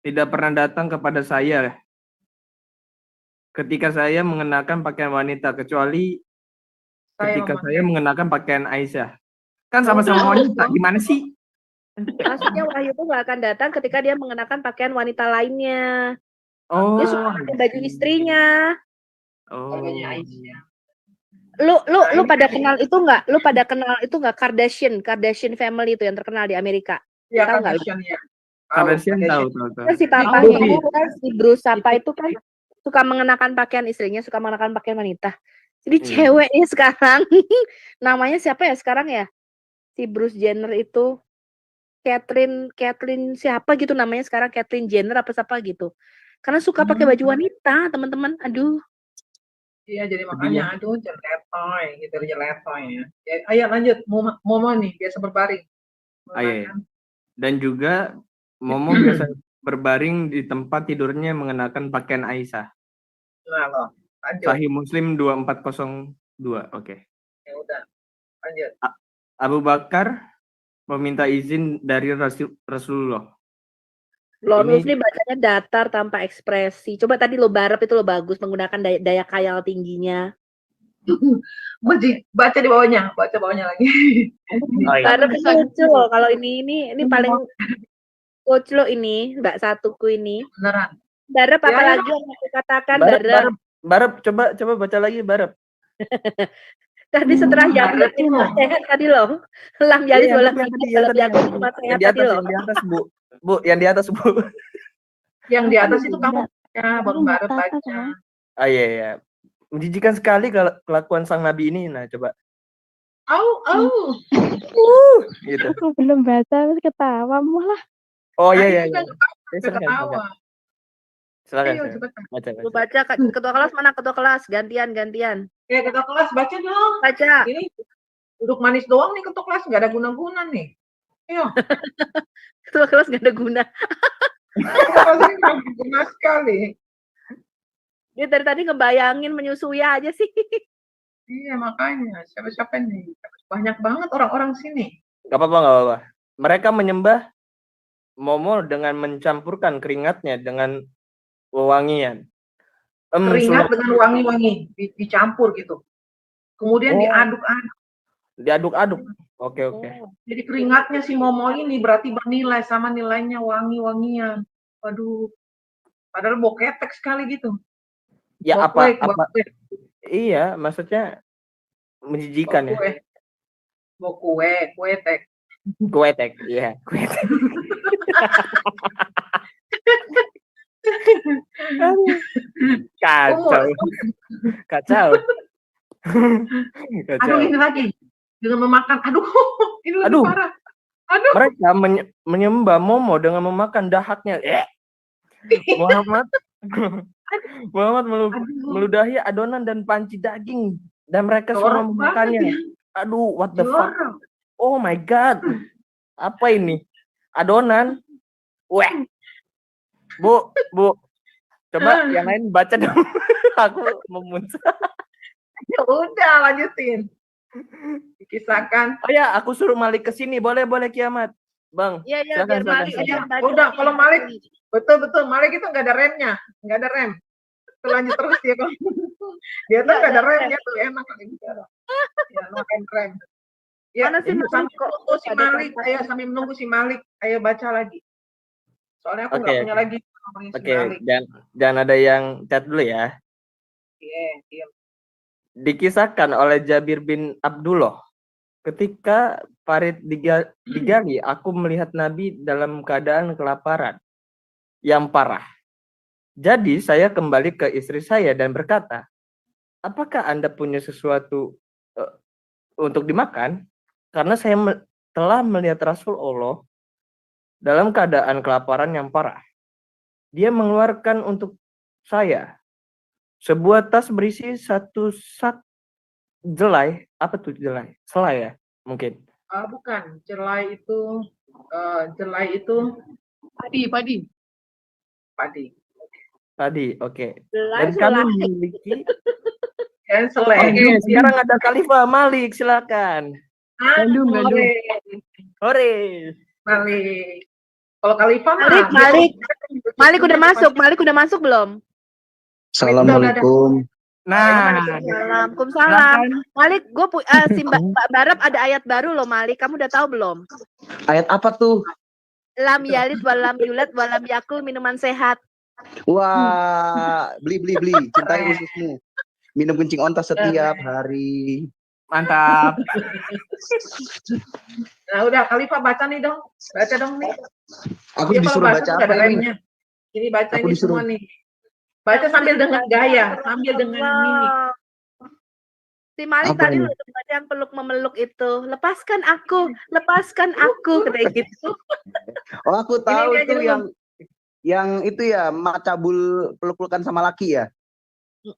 tidak pernah datang kepada saya ketika saya mengenakan pakaian wanita, kecuali ketika saya mengenakan pakaian Aisyah. Kan sama-sama wanita, gimana sih? Maksudnya wahyu itu nggak akan datang ketika dia mengenakan pakaian wanita lainnya. Oh. Dia suka pakai baju istrinya. Oh. Lu pada kenal itu nggak? Lu pada kenal itu nggak Kardashian family itu yang terkenal di Amerika? Iya, Tahu nggak? Kardashian tahu. Kan si papanya itu kan si Bruce apa itu kan suka mengenakan pakaian istrinya, suka mengenakan pakaian wanita. Jadi ceweknya sekarang namanya siapa ya sekarang ya? Si Bruce Jenner itu Caitlyn siapa gitu namanya sekarang, Caitlyn Jenner apa siapa gitu. Karena suka pakai baju wanita, teman-teman. Aduh. Iya, jadi makanya aduh jeletoy ya. Ayo lanjut, Momo nih biasa berbaring. Ayo. Dan juga Momo biasa berbaring di tempat tidurnya mengenakan pakaian Aisyah. Nah, loh, lanjut. Sahih Muslim 2402. Oke. Ya udah. Lanjut. Abu Bakar meminta izin dari Rasulullah. Lo ini bacanya datar tanpa ekspresi. Coba tadi lo Barep itu lo bagus menggunakan daya khayal tingginya. Baca di bawahnya, lagi. Barep itu lucu loh. Kalau ini paling coach lo ini, Mbak Satuku ini. Beneran. Barep apalagi yang aku katakan Barep, coba baca lagi Barep. Tadi setelah Yamin cuma sehat tadi loh. Lam Yalis bola Yamin cuma sehat tadi loh. Yang di atas Bu, yang di atas Bu. Yang di atas itu kamu ya, baru Barep baca. Iya. Menjijikan sekali kelakuan sang Nabi ini. Nah, coba. Gitu. Aku belum baca, ketawa malah. Oh iya. Ketawa. Silakan. Lu baca ketua kelas mana? Ketua kelas gantian. Ya ketua kelas baca dong. Baca. Ini duduk manis doang nih ketua kelas, nggak ada guna-guna nih. Ayo. Ketua kelas nggak ada guna. Guna sekali. Dia dari tadi ngebayangin menyusui aja sih. Iya makanya siapa nih? Banyak banget orang-orang sini. Gak apa-apa. Mereka menyembah Momo dengan mencampurkan keringatnya dengan wewangian. Keringat dengan wangi-wangi dicampur gitu. Kemudian diaduk-aduk. Oke. Jadi keringatnya si Momo ini berarti bernilai sama nilainya wangi-wangian. Waduh. Padahal bau ketek sekali gitu. Ya apa? Iya, maksudnya menjijikan ya. Kue tek. Iya, kue tek. Kacau. Kacau. Aduh, Kacau. ini lagi dengan memakan. Aduh, ini lebih Aduh. parah. Aduh. Mereka menyembah Momo dengan memakan dahaknya. Muhammad meludahi adonan dan panci daging dan mereka semua Jorok memakannya. banget ya. Aduh, what the fuck? Jorok. Oh my god. Apa ini? Adonan. Weh. Bu. Coba yang lain baca dong. Aku memuncak. Ya udah, lanjutin. Dikisahkan. Oh ya, aku suruh Malik ke sini. Boleh Kiamat. Bang. Iya, silakan, biar Malik silakan. aja yang Udah, kalau Malik betul Malik itu nggak ada remnya, nggak ada rem. Lanjut terus dia kalau dia tuh nggak ada remnya tuh enak kalau bicara. Ya, makan rem. Ya, Mana sih Malik sambil kok menunggu si ada Malik, tempat? ayo sambil menunggu si Malik, ayo baca lagi. Soalnya aku nggak Oke. punya lagi nomornya si Oke, Malik. jangan ada yang chat dulu ya. Iya. Dikisahkan oleh Jabir bin Abdullah, ketika parit digali, aku melihat Nabi dalam keadaan kelaparan yang parah. Jadi saya kembali ke istri saya dan berkata, apakah Anda punya sesuatu untuk dimakan? Karena saya telah melihat Rasulullah dalam keadaan kelaparan yang parah. Dia mengeluarkan untuk saya sebuah tas berisi satu sak jelai. Apa tuh jelai? Selai ya? Mungkin. Bukan, jelai itu Padi, oke. Jelai, Dan kami selai. memiliki. selai. Oke, sekarang ada Khalifah Malik, silakan. Gandum. Hore. Malik. Kalau Khalifah Malik udah masuk belum? Assalamualaikum. Nah, Waalaikumsalam. Malik, si Mbak Barab ada ayat baru loh Malik. Kamu udah tahu belum? Ayat apa tuh? Lam yalid walam yulad walam yakul minuman sehat. Wah, beli. Cintai ususmu. Minum kencing onta setiap hari. mantap. Nah, udah Khalifah baca nih dong. Baca dong nih. Aku Dia disuruh kalau baca nggak apa ada ini? remnya. Ini baca Aku ini disuruh. semua nih. Baca sambil dengan gaya, sambil dengan mimik. Si Malik Apa tadi ini? loh tempat yang peluk memeluk itu. Lepaskan aku, kayak gitu. Oh, aku tahu Ini itu aja dulu. yang itu ya, macabul peluk-pelukan sama laki ya.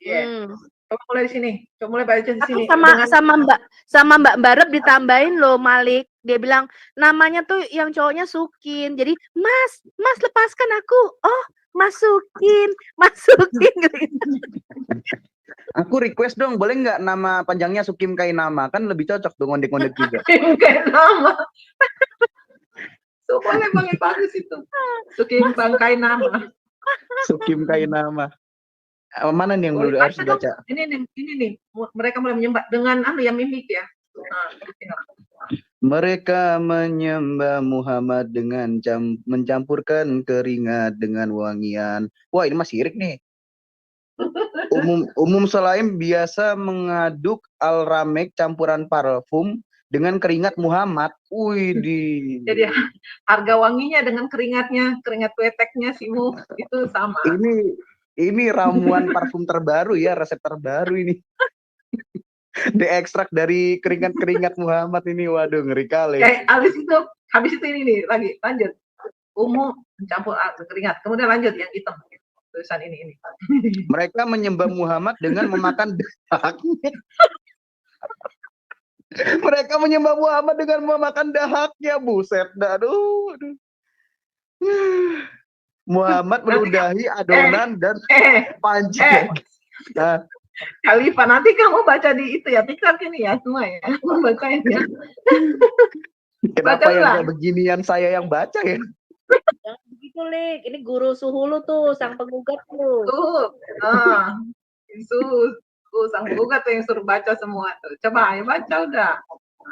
Iya. Coba mulai di sini. Coba mulai baca di Aku sini. sama Mbak Barep ditambahin loh Malik. Dia bilang namanya tuh yang cowoknya Sukin. Jadi Mas lepaskan aku. Oh, masukin. Aku request dong, boleh nggak nama panjangnya Sukim Kainama? Kan lebih cocok dong ngondek-ngondek juga. Kayak nama. So, boleh bagus itu. Sukim bangkai nama. Sukim Kainama. Mana nih yang belum harus dibaca? Ini nih. Mereka mulai menyembah dengan yang mimik ya. Nah, Mereka menyembah Muhammad dengan mencampurkan keringat dengan wangian. Wah, ini masih sirik nih. Umum selain biasa mengaduk al-ramek campuran parfum dengan keringat Muhammad. Widih. Jadi harga wanginya dengan keringat weteknya simu itu sama. Ini ramuan parfum terbaru ya, resep terbaru ini. Diekstrak dari keringat Muhammad ini. Waduh, ngeri kali. Habis itu ini nih lagi lanjut. Umum mencampur keringat. Kemudian lanjut yang hitam. Tulisan ini. Mereka menyembah Muhammad dengan memakan dahaknya. Mereka menyembah Muhammad dengan memakan dahaknya. Buset dah. Aduh. Muhammad meludahi adonan dan panci. Nah, Khalifah, nanti kamu baca di itu ya, tiktok ini ya semua ya. Kamu bacain ya. Kenapa yang kayak beginian saya yang baca ya? Jangan begitu, Lik. Ini guru suhu lu tuh, sang penggugat tuh. Sang penggugat tuh yang suruh baca semua tuh. Coba ayo baca udah.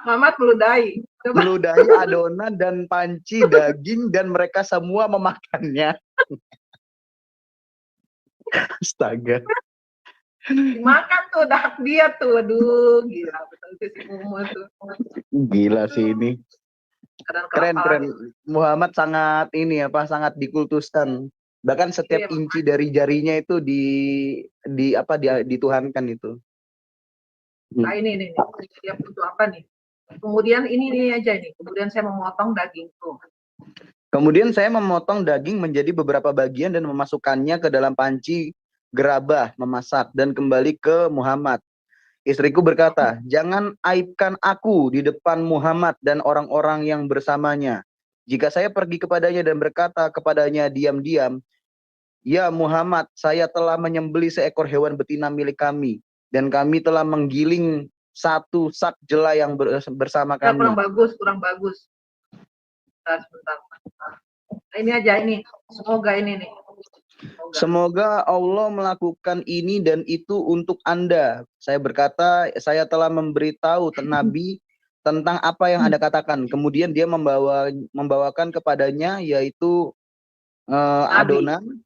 Muhammad meludahi. Meludahi adonan dan panci daging dan mereka semua memakannya. Astaga. Dimakan tuh dahak dia tuh. Aduh, gila betul si Mumu tuh. Gila sih ini. Keren. Muhammad sangat sangat dikultuskan. Bahkan setiap Iya, inci dari jarinya itu dituhankan itu. Nah, ini siap untuk apa nih? Kemudian ini aja nih. Kemudian saya memotong daging tuh. Kemudian saya memotong daging menjadi beberapa bagian dan memasukkannya ke dalam panci gerabah memasak dan kembali ke Muhammad. Istriku berkata, jangan aibkan aku di depan Muhammad dan orang-orang yang bersamanya. Jika saya pergi kepadanya dan berkata kepadanya diam-diam, ya Muhammad, saya telah menyembelih seekor hewan betina milik kami, dan kami telah menggiling satu sak jelai yang bersama Ya, kami. kurang bagus. Sebentar. Nah, ini aja ini. Semoga ini nih. Semoga Allah melakukan ini dan itu untuk Anda. Saya berkata, saya telah memberitahu Nabi tentang apa yang Anda katakan. Kemudian dia membawakan kepadanya yaitu adonan,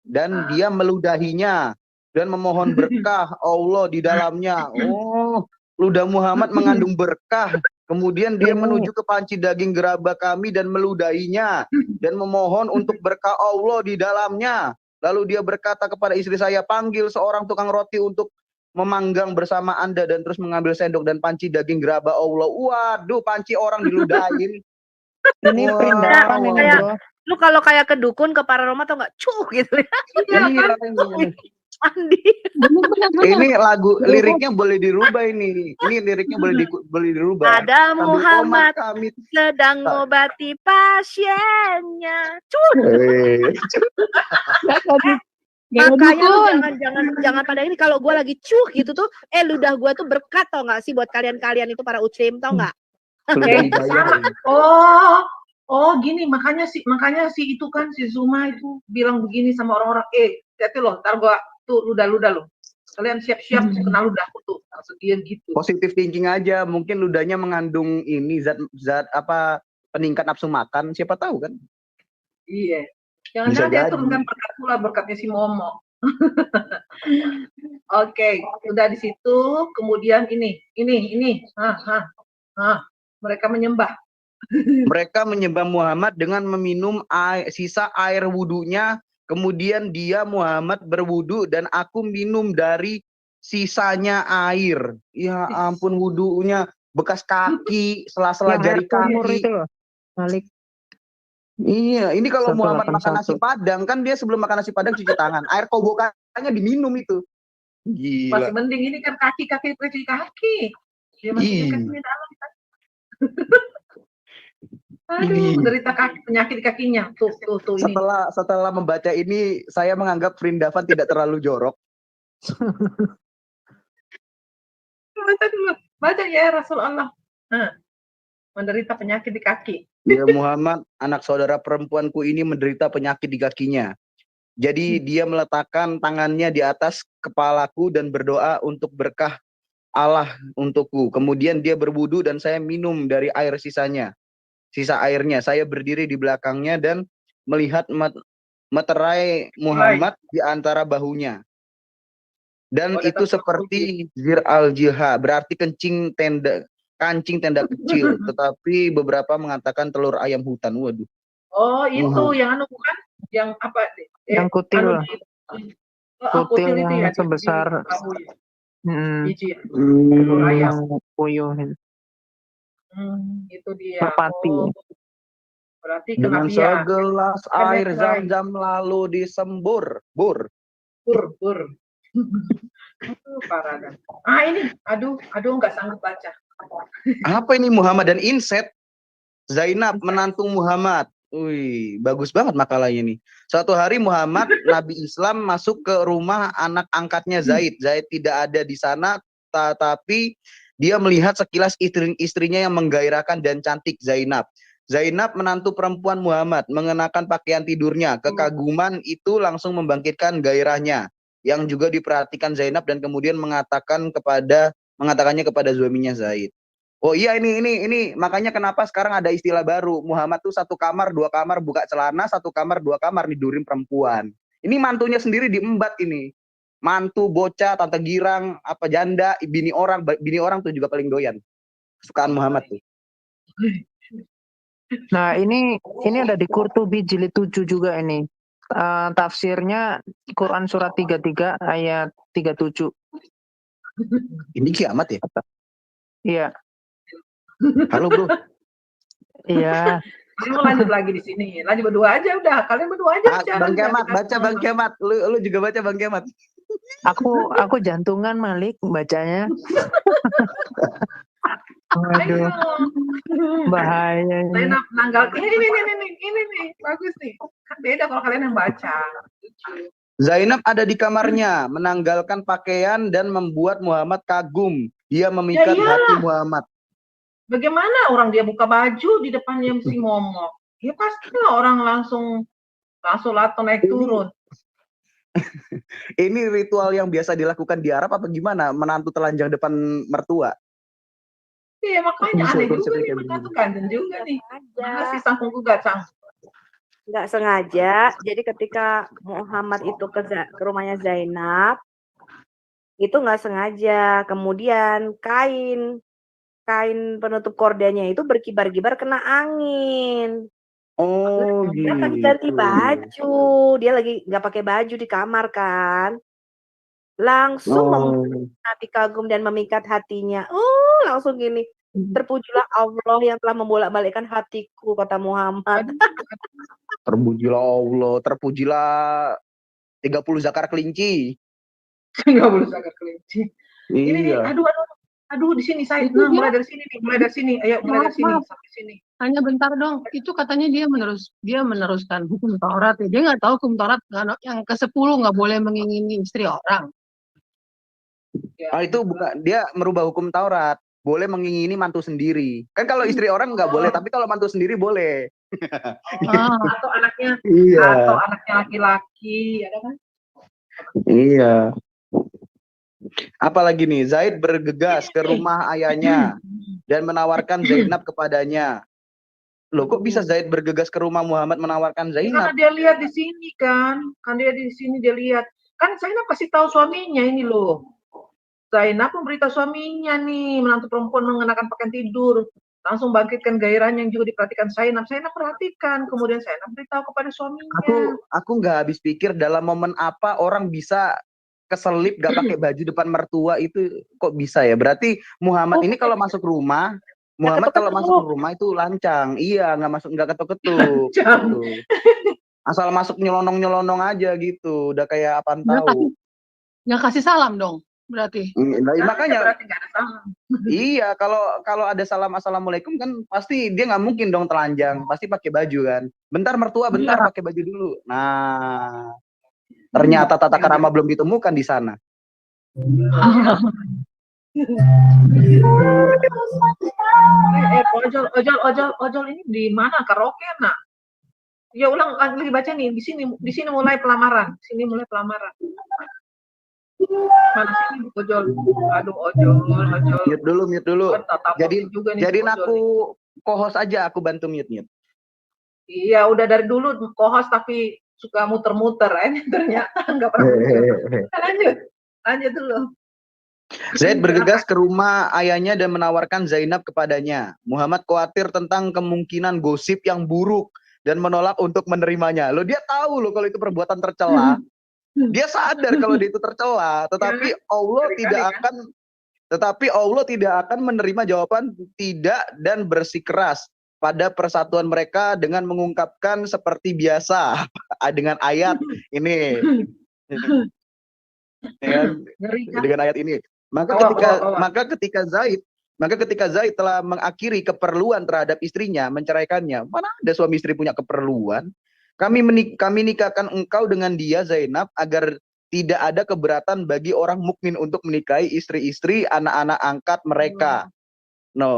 dan dia meludahinya dan memohon berkah Allah di dalamnya. Oh, ludah Muhammad mengandung berkah. Kemudian dia menuju ke panci daging gerabah kami dan meludahinya dan memohon untuk berkah Allah di dalamnya. Lalu dia berkata kepada istri saya, panggil seorang tukang roti untuk memanggang bersama Anda, dan terus mengambil sendok dan panci daging gerabah Allah. Waduh, panci orang diludahin. Ini perindapan ini, bro. Lu kalau kayak ke dukun, ke para Roma tau nggak? Cuh gitu ya. Iya, Andi. Ini lagu liriknya boleh dirubah ini. Ini liriknya boleh dirubah. Ada Muhammad kami sedang ngobati pasiennya. Cuh. Makanya lu jangan pada ini, kalau gue lagi cuh gitu tuh, ludah gue tuh berkat, tau nggak sih buat kalian itu para ucrim, tau nggak? Gini, makanya si itu kan si Zuma itu bilang begini sama orang-orang, hati loh, ntar gua tuh ludah loh. Kalian siap-siap kena ludahku tuh. Langsung dia gitu. Positive thinking aja, mungkin ludahnya mengandung ini zat apa peningkat nafsu makan, siapa tahu kan? Iya. Jangan-jangan dia turunkan berkat pula, berkatnya si Momo. Oke, udah di situ, kemudian ini. Mereka menyembah. Mereka menyembah Muhammad dengan meminum sisa air wudhunya. Kemudian dia Muhammad berwudu dan aku minum dari sisanya air. Ya ampun, wudhunya bekas kaki, sela-sela jari kaki. Itu loh, Malik. Iya, ini kalau Muhammad makan nasi Padang, kan dia sebelum makan nasi Padang cuci tangan. Air kobokannya diminum itu. Gila. Masih mending ini kan kaki. Dia masih kakinya dalam. Aduh, menderita penyakit kakinya. Tuh ini. Setelah membaca ini, saya menganggap Vrindavan tidak terlalu jorok. Baca ya Rasulullah. Menderita penyakit di kaki. Ya Muhammad, anak saudara perempuanku ini menderita penyakit di kakinya. Jadi dia meletakkan tangannya di atas kepalaku dan berdoa untuk berkah Allah untukku. Kemudian dia berwudu dan saya minum dari air sisa airnya. Saya berdiri di belakangnya dan melihat meterai Muhammad di antara bahunya. Dan itu seperti zir al-jilha, berarti kancing tenda kecil. Tetapi beberapa mengatakan telur ayam hutan. Waduh. Oh, itu yang anu bukan? Yang apa? Yang kutil. Kutil itu yang ya, sebesar biji. Telur ayam. Puyuh. Itu dia. Merpati. Berarti dengan segelas air Zam-Zam lalu disembur. Bur. Aduh, parah kan. Ini, aduh, nggak sanggup baca. Apa ini Muhammad dan Inset? Zainab menantu Muhammad. Wih, bagus banget makalahnya nih. Suatu hari Muhammad, Nabi Islam, masuk ke rumah anak angkatnya Zaid. Zaid tidak ada di sana, tetapi dia melihat sekilas istrinya yang menggairahkan dan cantik, Zainab. Zainab menantu perempuan Muhammad, mengenakan pakaian tidurnya. Kekaguman itu langsung membangkitkan gairahnya, yang juga diperhatikan Zainab, dan kemudian mengatakannya kepada suaminya Zaid. Oh iya, ini makanya kenapa sekarang ada istilah baru, Muhammad tuh 1 kamar 2 kamar buka celana, 1 kamar 2 kamar nidurin perempuan. Ini mantunya sendiri diembat ini. Mantu, bocah, tante girang, apa janda, bini orang tuh juga paling doyan. Kesukaan Muhammad tuh. Nah, ini ada di Qurtubi jilid 7 juga ini. tafsirnya Quran surat 33 ayat 37. Ini kiamat ya? Iya. Halo bro. Iya. Mau lanjut lagi di sini. Lanjut berdua aja udah. Kalian berdua aja bicara. Bang Kemat, baca Bang Kemat. Lu juga baca Bang Kemat. Aku jantungan Malik bacanya. Waduh, bahaya ini. Saya nanggal ini nih, bagus nih. Kan beda kalau kalian yang baca. Zainab ada di kamarnya, menanggalkan pakaian dan membuat Muhammad kagum. Dia memikat hati Muhammad. Bagaimana orang dia buka baju di depannya si momok? Ya pastilah orang langsung atau naik turun. Ini ritual yang biasa dilakukan di Arab apa gimana? Menantu telanjang depan mertua? Iya makanya aneh juga nih, menantu ganteng juga nih. Mana sih sang penggugat sang? Nggak sengaja. Jadi ketika Muhammad itu ke rumahnya Zainab, itu nggak sengaja. Kemudian kain penutup kordanya itu berkibar-kibar kena angin. Oh Dia gitu. lagi ganti baju, dia lagi nggak pakai baju di kamar kan, langsung Nabi kagum dan memikat hatinya. Langsung gini, terpujilah Allah yang telah membolak-balikkan hatiku, kata Muhammad. Terpujilah Allah, terpujilah 30 zakar kelinci. 30 zakar kelinci. Ini nih, Iya. aduh di sini saya mulai dari sini nih, ayo mulai dari sini sampai sini. Hanya bentar dong, itu katanya dia meneruskan hukum Taurat ya. Dia nggak tahu hukum Taurat yang ke-10 nggak boleh mengingini istri orang. Itu bukan, dia merubah hukum Taurat. Boleh mengingini mantu sendiri. Kan kalau istri orang nggak boleh, tapi kalau mantu sendiri boleh. Atau anaknya, atau anaknya laki-laki, ada kan? Iya. Apalagi nih, Zaid bergegas ke rumah ayahnya dan menawarkan Zainab kepadanya. Loh, kok bisa Zaid bergegas ke rumah Muhammad menawarkan Zainab? Karena dia lihat di sini kan dia di sini dia lihat. Kan Zainab kasih tahu suaminya ini loh. Zainab memberitahu suaminya nih, menantu perempuan mengenakan pakaian tidur. Langsung bangkitkan gairahnya yang juga diperhatikan Zainab. Zainab perhatikan, kemudian Zainab beritahu kepada suaminya. Aku nggak habis pikir dalam momen apa orang bisa keselip gak pakai baju depan mertua itu kok bisa ya? Berarti Muhammad ini kalau masuk rumah, itu lancang. Iya, nggak ketuk-ketuk. Gitu. Asal masuk nyelonong aja gitu. Udah kayak apaan tahu. Nggak kasih salam dong, berarti. Makanya berarti nggak ada salam. Iya, kalau ada salam assalamualaikum kan pasti dia nggak mungkin dong telanjang, pasti pakai baju kan. Bentar mertua, bentar pakai baju dulu. Nah, ternyata tata krama belum ditemukan di sana. Ojol ini di mana? Karaoke nak? Ya ulang lagi baca nih, di sini mulai pelamaran. Sini mulai pelamaran. Mana sini ojol? Aduh ojol. Mute dulu. Jadi aku co-host aja, aku bantu mute. Iya, udah dari dulu co-host tapi suka muter-muter ternyata nggak pernah muter. Lanjut dulu. Zaid bergegas ke rumah ayahnya dan menawarkan Zainab kepadanya. Muhammad khawatir tentang kemungkinan gosip yang buruk dan menolak untuk menerimanya. Dia tahu kalau itu perbuatan tercela. Dia sadar kalau dia itu tercela, tetapi Allah tidak akan menerima jawaban tidak dan bersikeras pada persatuan mereka dengan mengungkapkan seperti biasa dengan ayat ini. Dengan ayat ini. Maka ketika Zaid telah mengakhiri keperluan terhadap istrinya, menceraikannya. Mana ada suami istri punya keperluan? Kami nikahkan engkau dengan dia Zainab agar tidak ada keberatan bagi orang mukmin untuk menikahi istri-istri anak-anak angkat mereka.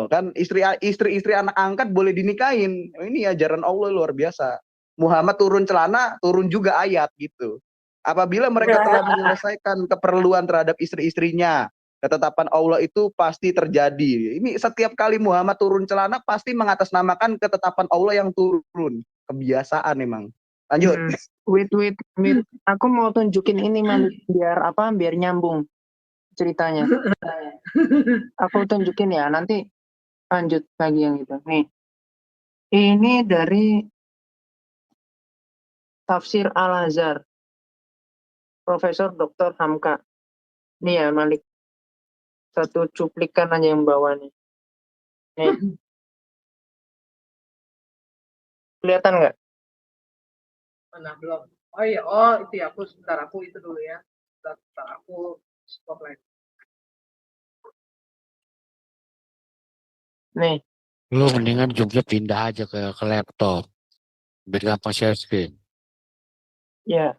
Kan istri-istri anak angkat boleh dinikahin. Ini ajaran Allah luar biasa. Muhammad turun celana, turun juga ayat gitu. Apabila mereka telah menyelesaikan keperluan terhadap istri-istrinya, ketetapan Allah itu pasti terjadi. Ini setiap kali Muhammad turun celana pasti mengatasnamakan ketetapan Allah yang turun. Kebiasaan memang. Lanjut. Wait. Aku mau tunjukin ini biar nyambung ceritanya. Aku tunjukin ya, nanti lanjut lagi yang itu. Nih. Ini dari Tafsir Al-Azhar, Profesor Dr. Hamka. Nih ya Malik, satu cuplikan aja yang bawa nih. Nih, kelihatan nggak? Mana belum? Oh iya, oh itu ya, sebentar aku itu dulu ya. Sebentar aku spotlight. Nih, Lu mendingan juga pindah aja ke laptop. Biar gampang share screen. ya.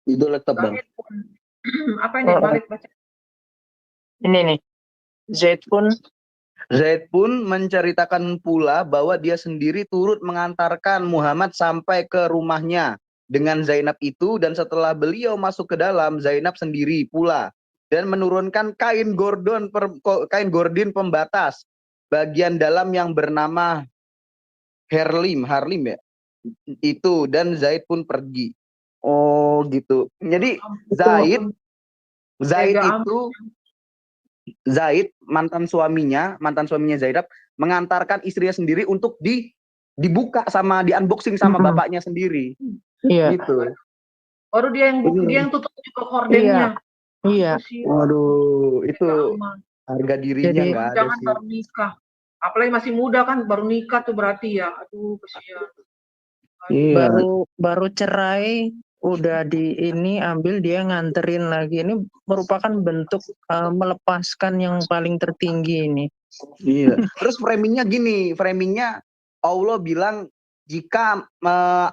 Itu laptop bang. Zaid pun apa ini Malik baca? Ini nih, Zaid pun menceritakan pula bahwa dia sendiri turut mengantarkan Muhammad sampai ke rumahnya dengan Zainab itu, dan setelah beliau masuk ke dalam, Zainab sendiri pula dan menurunkan kain gordin pembatas bagian dalam yang bernama Harlim ya itu, dan Zaid pun pergi. Oh gitu. Jadi Zaid itu Zaid mantan suaminya Zainab mengantarkan istrinya sendiri untuk dibuka sama di unboxing sama bapaknya sendiri. Iya. Gitu. Baru dia yang tutup juga kordennya. Iya. Waduh, itu harga dirinya nggak ada Jangan sih. baru nikah. Apalagi masih muda kan, baru nikah tuh berarti ya. Aduh, kesian. Iya. Baru cerai, udah ambil dia nganterin lagi. Ini merupakan bentuk melepaskan yang paling tertinggi ini. Iya. Terus framingnya Allah bilang jika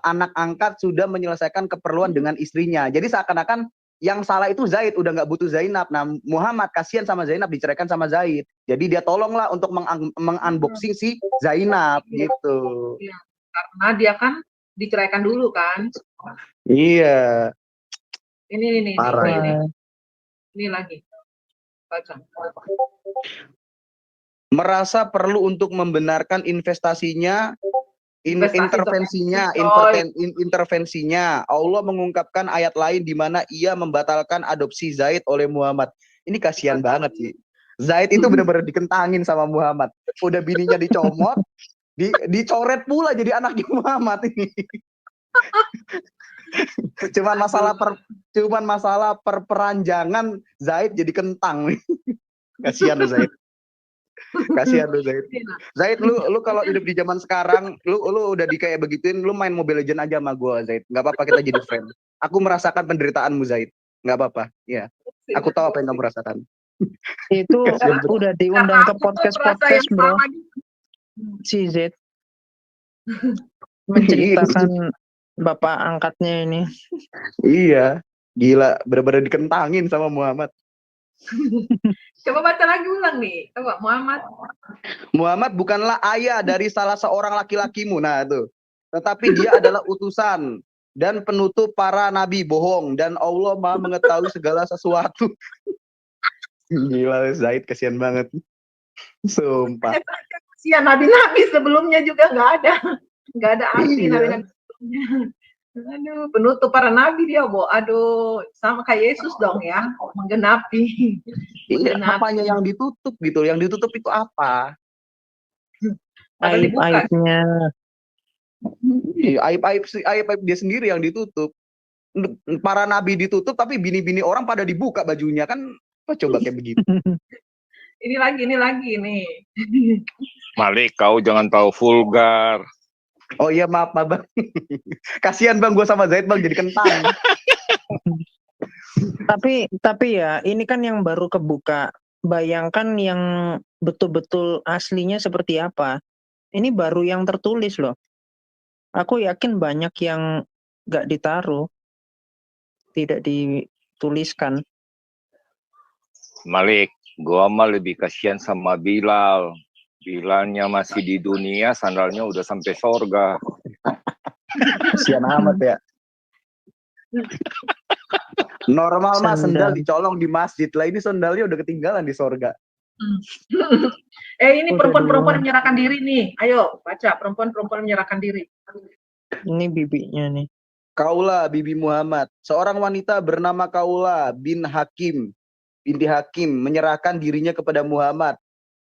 anak angkat sudah menyelesaikan keperluan dengan istrinya. Jadi seakan-akan yang salah itu Zaid, udah nggak butuh Zainab. Nah, Muhammad kasihan sama Zainab, diceraikan sama Zaid. Jadi dia tolonglah untuk mengunboxing si Zainab gitu. Iya. Karena dia kan diceraikan dulu kan. Iya. Ini Parah. Ini lagi. Baca. Merasa perlu untuk membenarkan intervensinya. Allah mengungkapkan ayat lain di mana ia membatalkan adopsi Zaid oleh Muhammad. Ini kasihan banget sih. Zaid itu benar-benar dikentangin sama Muhammad. Udah bininya dicomot, dicoret pula jadi anaknya Muhammad ini. Cuman masalah perperanjangan Zaid jadi kentang. Kasihan lu Zaid. Kasihan lu Zaid. Zaid, lu kalau hidup di zaman sekarang, lu udah di kayak begituin, lu main Mobile Legends aja sama gua Zaid. Nggak apa-apa, kita jadi friend. Aku merasakan penderitaanmu Zaid. Nggak apa-apa. Ya. Aku tahu apa yang kamu rasakan. Itu udah diundang ke podcast bro. Si Zaid menceritakan bapak angkatnya ini. Iya, gila, bener-bener dikentangin sama Muhammad. Coba baca lagi ulang nih. Coba Muhammad bukanlah ayah dari salah seorang laki-lakimu. Nah itu. Tetapi dia adalah utusan dan penutup para nabi bohong, dan Allah Maha mengetahui segala sesuatu. Gila, Zaid kasihan banget. Sumpah. Kasihan nabi-nabi sebelumnya juga nggak ada arti nabi-nabi sebelumnya. Aduh, penutup para nabi dia, aduh, sama kayak Yesus dong ya, menggenapi. Iya, apanya yang ditutup gitu? Yang ditutup itu apa? Aib-aibnya. Aib dia sendiri yang ditutup. Para nabi ditutup, tapi bini-bini orang pada dibuka bajunya, kan? Apa coba kayak begitu? Ini lagi nih. Malik, kau jangan tahu vulgar. Oh iya, maaf bang. Kasihan bang, gue sama Zaid bang jadi kentang. tapi ya ini kan yang baru kebuka. Bayangkan yang betul-betul aslinya seperti apa. Ini baru yang tertulis loh. Aku yakin banyak yang gak ditaruh, tidak dituliskan. Malik, gua mah lebih kasihan sama Bilal. Bilalnya masih di dunia, sandalnya udah sampai sorga. Kasihan amat ya. Normal mah sendal dicolong di masjid lah, ini sandalnya udah ketinggalan di sorga. Ini perempuan-perempuan menyerahkan diri nih. Ayo baca, perempuan-perempuan menyerahkan diri. Ini bibinya nih. Kaula bibi Muhammad, seorang wanita bernama Kaula binti Hakim menyerahkan dirinya kepada Muhammad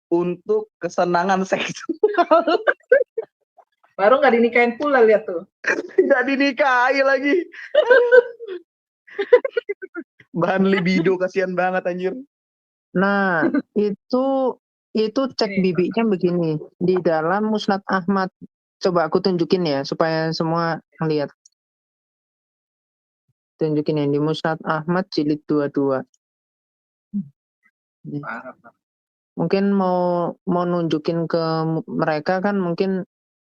untuk kesenangan seksual. Baru nggak dinikahin pula, lihat tuh. Nggak dinikahi lagi. Bahan libido, kasihan banget anjir. Nah, itu cek Ini, bibitnya begini. Di dalam Musnad Ahmad. Coba aku tunjukin ya, supaya semua lihat. Tunjukin yang di Musnad Ahmad jilid 22. Nih. parah. Mungkin mau nunjukin ke mereka kan, mungkin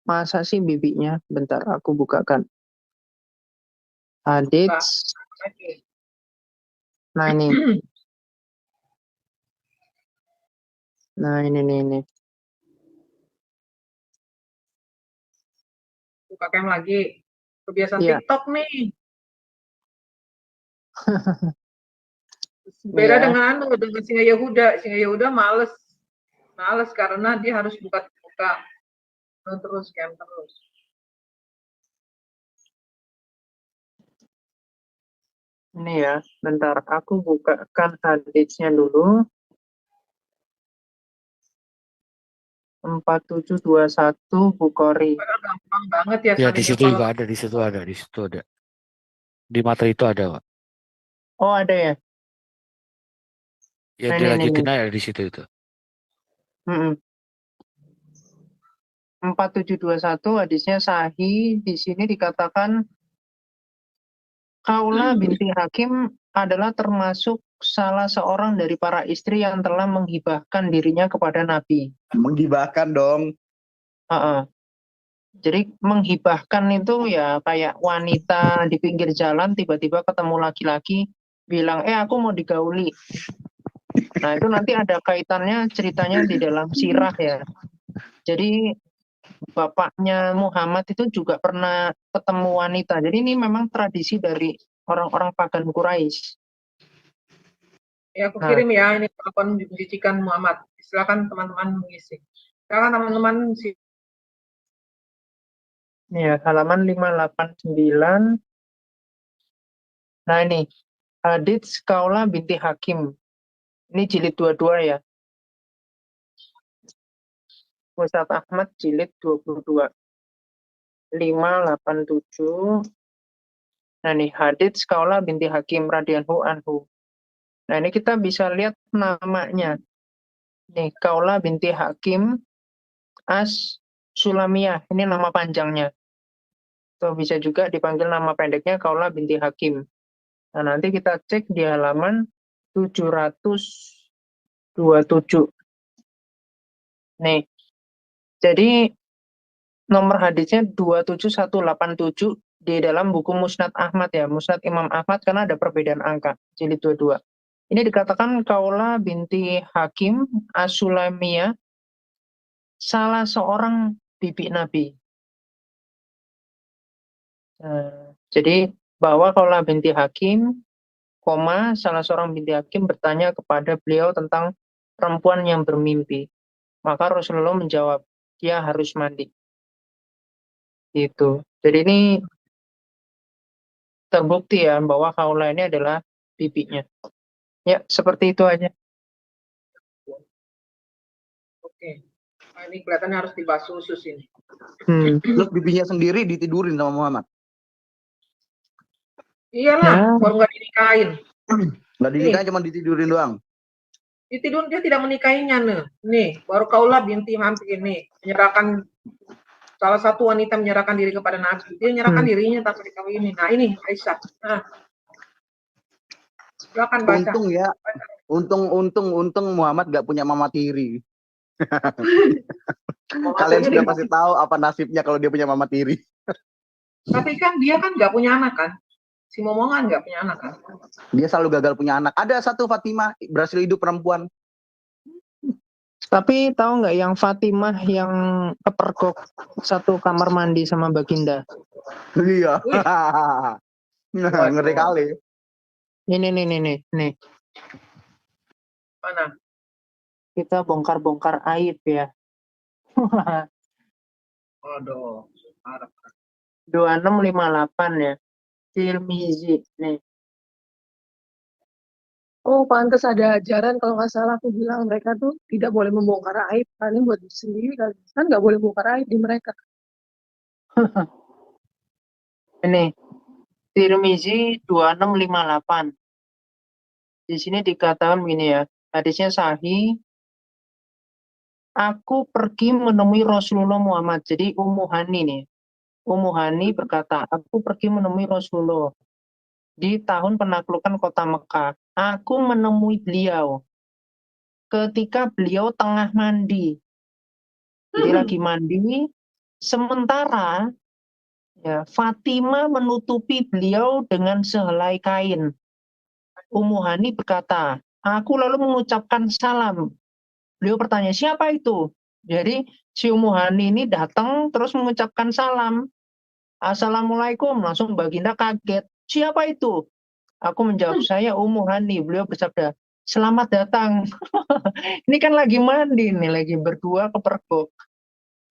masa sih bibitnya. Bentar, aku bukakan. Hadits. Oke. Nah ini. Nah ini. Buka cam lagi. Kebiasaan Iya. TikTok nih. Beda Iya. dengan Singa Yehuda. Singa Yehuda males karena dia harus buka terus cam terus. Ini ya, bentar. Aku bukakan haditsnya dulu. 4721 Bukhari. Padahal gampang banget ya. Ya di seandainya situ kalau juga ada, di situ ada. Di materi itu ada, Pak. Oh, ada ya? Ya Nah, dilanjutin ini. aja di situ itu. 4721 hadisnya sahih. Di sini dikatakan Khawlah binti Hakim adalah termasuk salah seorang dari para istri yang telah menghibahkan dirinya kepada Nabi. Menggibahkan dong. Jadi menghibahkan itu ya kayak wanita di pinggir jalan tiba-tiba ketemu laki-laki bilang, aku mau digauli. Nah itu nanti ada kaitannya ceritanya di dalam sirah ya. Jadi bapaknya Muhammad itu juga pernah ketemu wanita. Jadi ini memang tradisi dari orang-orang pagan Quraisy. Ya, aku kirim ya ini akun bisikan Muhammad. Silakan teman-teman mengisi. Silakan teman-teman Ini ya, halaman 589. Nah ini, hadits Khawlah binti Hakim. Ini jilid 22 ya. Musnad Ahmad jilid 22. 587. Nah ini, hadits Khawlah binti Hakim radhiyallahu anhu. Nah ini kita bisa lihat namanya. Nih, Khawlah binti Hakim As-Sulamiyah. Ini nama panjangnya. Atau bisa juga dipanggil nama pendeknya Khawlah binti Hakim. Nah, nanti kita cek di halaman 727. Nih, jadi nomor hadisnya 27187 di dalam buku Musnad Ahmad ya. Musnad Imam Ahmad karena ada perbedaan angka. Jilid 22. Ini dikatakan Khawlah binti Hakim As-Sulamiyah salah seorang bibi Nabi. Jadi bahwa Khawlah binti Hakim, salah seorang binti Hakim bertanya kepada beliau tentang perempuan yang bermimpi. Maka Rasulullah menjawab, dia harus mandi. Gitu. Jadi ini terbukti ya bahwa Khawlah ini adalah bibinya. Ya, seperti itu aja. Oke. Nah, ini kelihatannya harus dibasuh usus ini. Terus bibinya sendiri ditidurin sama Muhammad. Iyalah, baru nggak dinikahin. Nggak dinikahin, cuma ditidurin doang. Ditidurin, dia tidak menikahinya nih. Baru Khawlah binti Hakim nih menyerahkan, salah satu wanita menyerahkan diri kepada Nabi. Dia menyerahkan dirinya tanpa dikawini. Nah ini Aisyah. Nah, silakan baca. Untung ya. Untung Muhammad nggak punya mama tiri. Kalian sudah pasti tahu apa nasibnya kalau dia punya mama tiri. Tapi kan dia kan nggak punya anak kan? Si Momongan nggak punya anak kan? Dia selalu gagal punya anak. Ada satu Fatimah berhasil hidup perempuan. Tapi tahu nggak yang Fatimah yang kepergok satu kamar mandi sama Baginda? Iya. Ngeri kali. Ini. Mana? Kita bongkar-bongkar aib ya. Aduh, parah. 2658 ya. Tirmizi nih. Oh, pantas ada ajaran kalau nggak salah aku bilang mereka tuh tidak boleh membongkar aib, karena buat diri sendiri kan nggak boleh bongkar aib di mereka. Ini Tirmizi 2658. Di sini dikatakan begini ya, hadisnya sahih. Aku pergi menemui Rasulullah Muhammad. Jadi Ummu Hani nih. Ummu Hani berkata, aku pergi menemui Rasulullah di tahun penaklukan kota Mekah. Aku menemui beliau ketika beliau tengah mandi. Jadi lagi mandi, sementara ya, Fatimah menutupi beliau dengan sehelai kain. Ummu Hani berkata, aku lalu mengucapkan salam. Beliau bertanya, siapa itu? Jadi si Ummu Hani ini datang terus mengucapkan salam. Assalamualaikum. Langsung Baginda kaget. Siapa itu? Aku menjawab, saya Ummu Hani. Beliau bersabda, selamat datang. Ini kan lagi mandi nih, lagi berdua kepergok.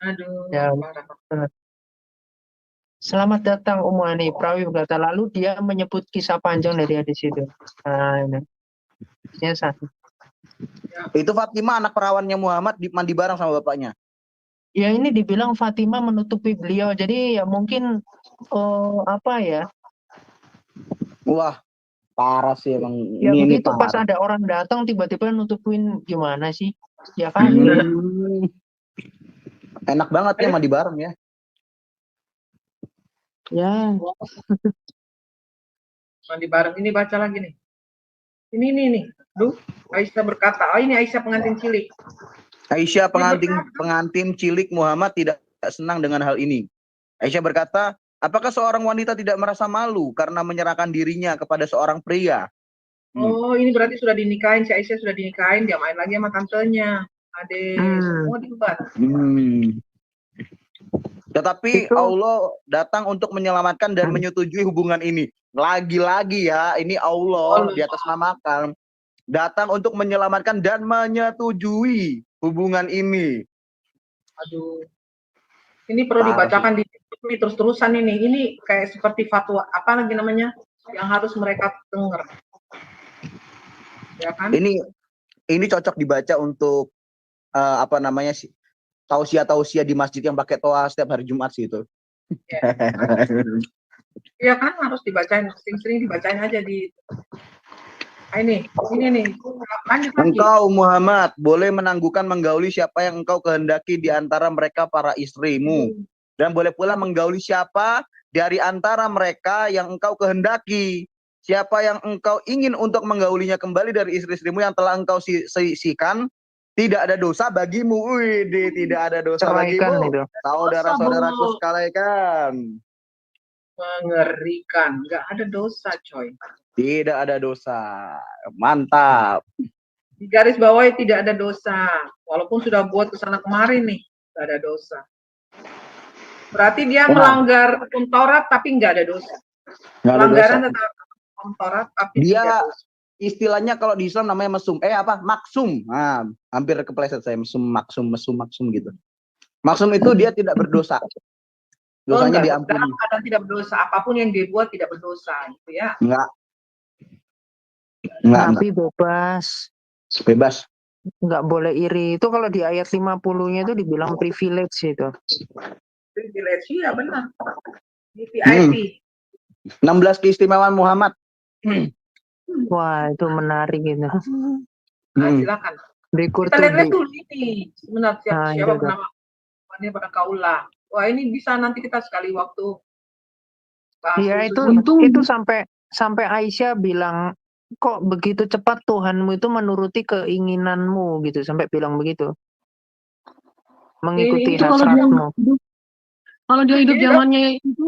Aduh, Ya, parah. selamat datang Ummu Hani. Perawi berkata, lalu dia menyebut kisah panjang dari hadis itu. Nah, ini. Ya, sahih. Itu Fatimah anak perawannya Muhammad mandi bareng sama bapaknya. Ya ini dibilang Fatimah menutupi beliau. Jadi ya mungkin apa ya? Wah, parah sih emang. Ya Ini begitu pas parah. ada orang datang tiba-tiba nutupin gimana sih? Ya kan? Enak banget ya mandi bareng ya. Ya. Mandi bareng. Ini baca lagi nih. Ini nih. Duh, Aisyah berkata, oh ini Aisyah pengantin cilik. Aisyah pengantin cilik Muhammad tidak senang dengan hal ini. Aisyah berkata, apakah seorang wanita tidak merasa malu karena menyerahkan dirinya kepada seorang pria? Oh, ini berarti sudah dinikahin, si Aisyah sudah dinikahin, dia main lagi sama tantenya. Adek, semua dibuat. Tetapi Allah datang untuk menyelamatkan dan menyetujui hubungan ini. Lagi-lagi ya, ini Allah di atas namakan datang untuk menyelamatkan dan menyetujui hubungan ini. Aduh. Ini perlu dibacakan di terus-terusan ini. Ini kayak seperti fatwa, apa lagi namanya? Yang harus mereka dengar. Ya kan? Ini cocok dibaca untuk apa namanya sih? Tausiah di masjid yang pakai toa setiap hari Jumat sih itu. Iya kan harus dibacain, sering-sering dibacain aja di ini nih. Lanjut lagi. Engkau Muhammad boleh menangguhkan menggauli siapa yang engkau kehendaki di antara mereka para istrimu. Dan boleh pula menggauli siapa dari antara mereka yang engkau kehendaki. Siapa yang engkau ingin untuk menggaulinya kembali dari istri-istrimu yang telah engkau sisihkan, tidak ada dosa bagimu. Wih, tidak ada dosa Ceraikan bagimu. itu. Saudara-saudaraku sekalian. Mengerikan, nggak ada dosa, coy. Tidak ada dosa. Mantap. Di garis bawahi tidak ada dosa. Walaupun sudah buat kesana kemarin nih, nggak ada dosa. Berarti dia melanggar hukum Taurat tapi nggak ada dosa. Pelanggaran tetap hukum Taurat tapi dia tidak dosa. Istilahnya kalau di Islam namanya mesum. Maksum. Nah, hampir kepleset saya maksum gitu. Maksum itu dia tidak berdosa. Dosanya diampuni. Dalam keadaan tidak berdosa, apapun yang dia buat tidak berdosa, gitu ya. Enggak. Tapi bebas. Bebas. Nggak boleh iri. Itu kalau di ayat 50-nya itu dibilang privilege itu. Privilege, ya benar. VIP. 16 keistimewaan Muhammad. Wah, itu menarik gitu. Nah, silakan. Kita lihat dulu ini. Sebenarnya siapa bernama ini pada Kaula. Wah, ini bisa nanti kita sekali waktu. Iya, itu sampai Aisyah bilang, kok begitu cepat Tuhanmu itu menuruti keinginanmu gitu, sampai bilang begitu. Mengikuti hasratmu. Kalau dia hidup zamannya itu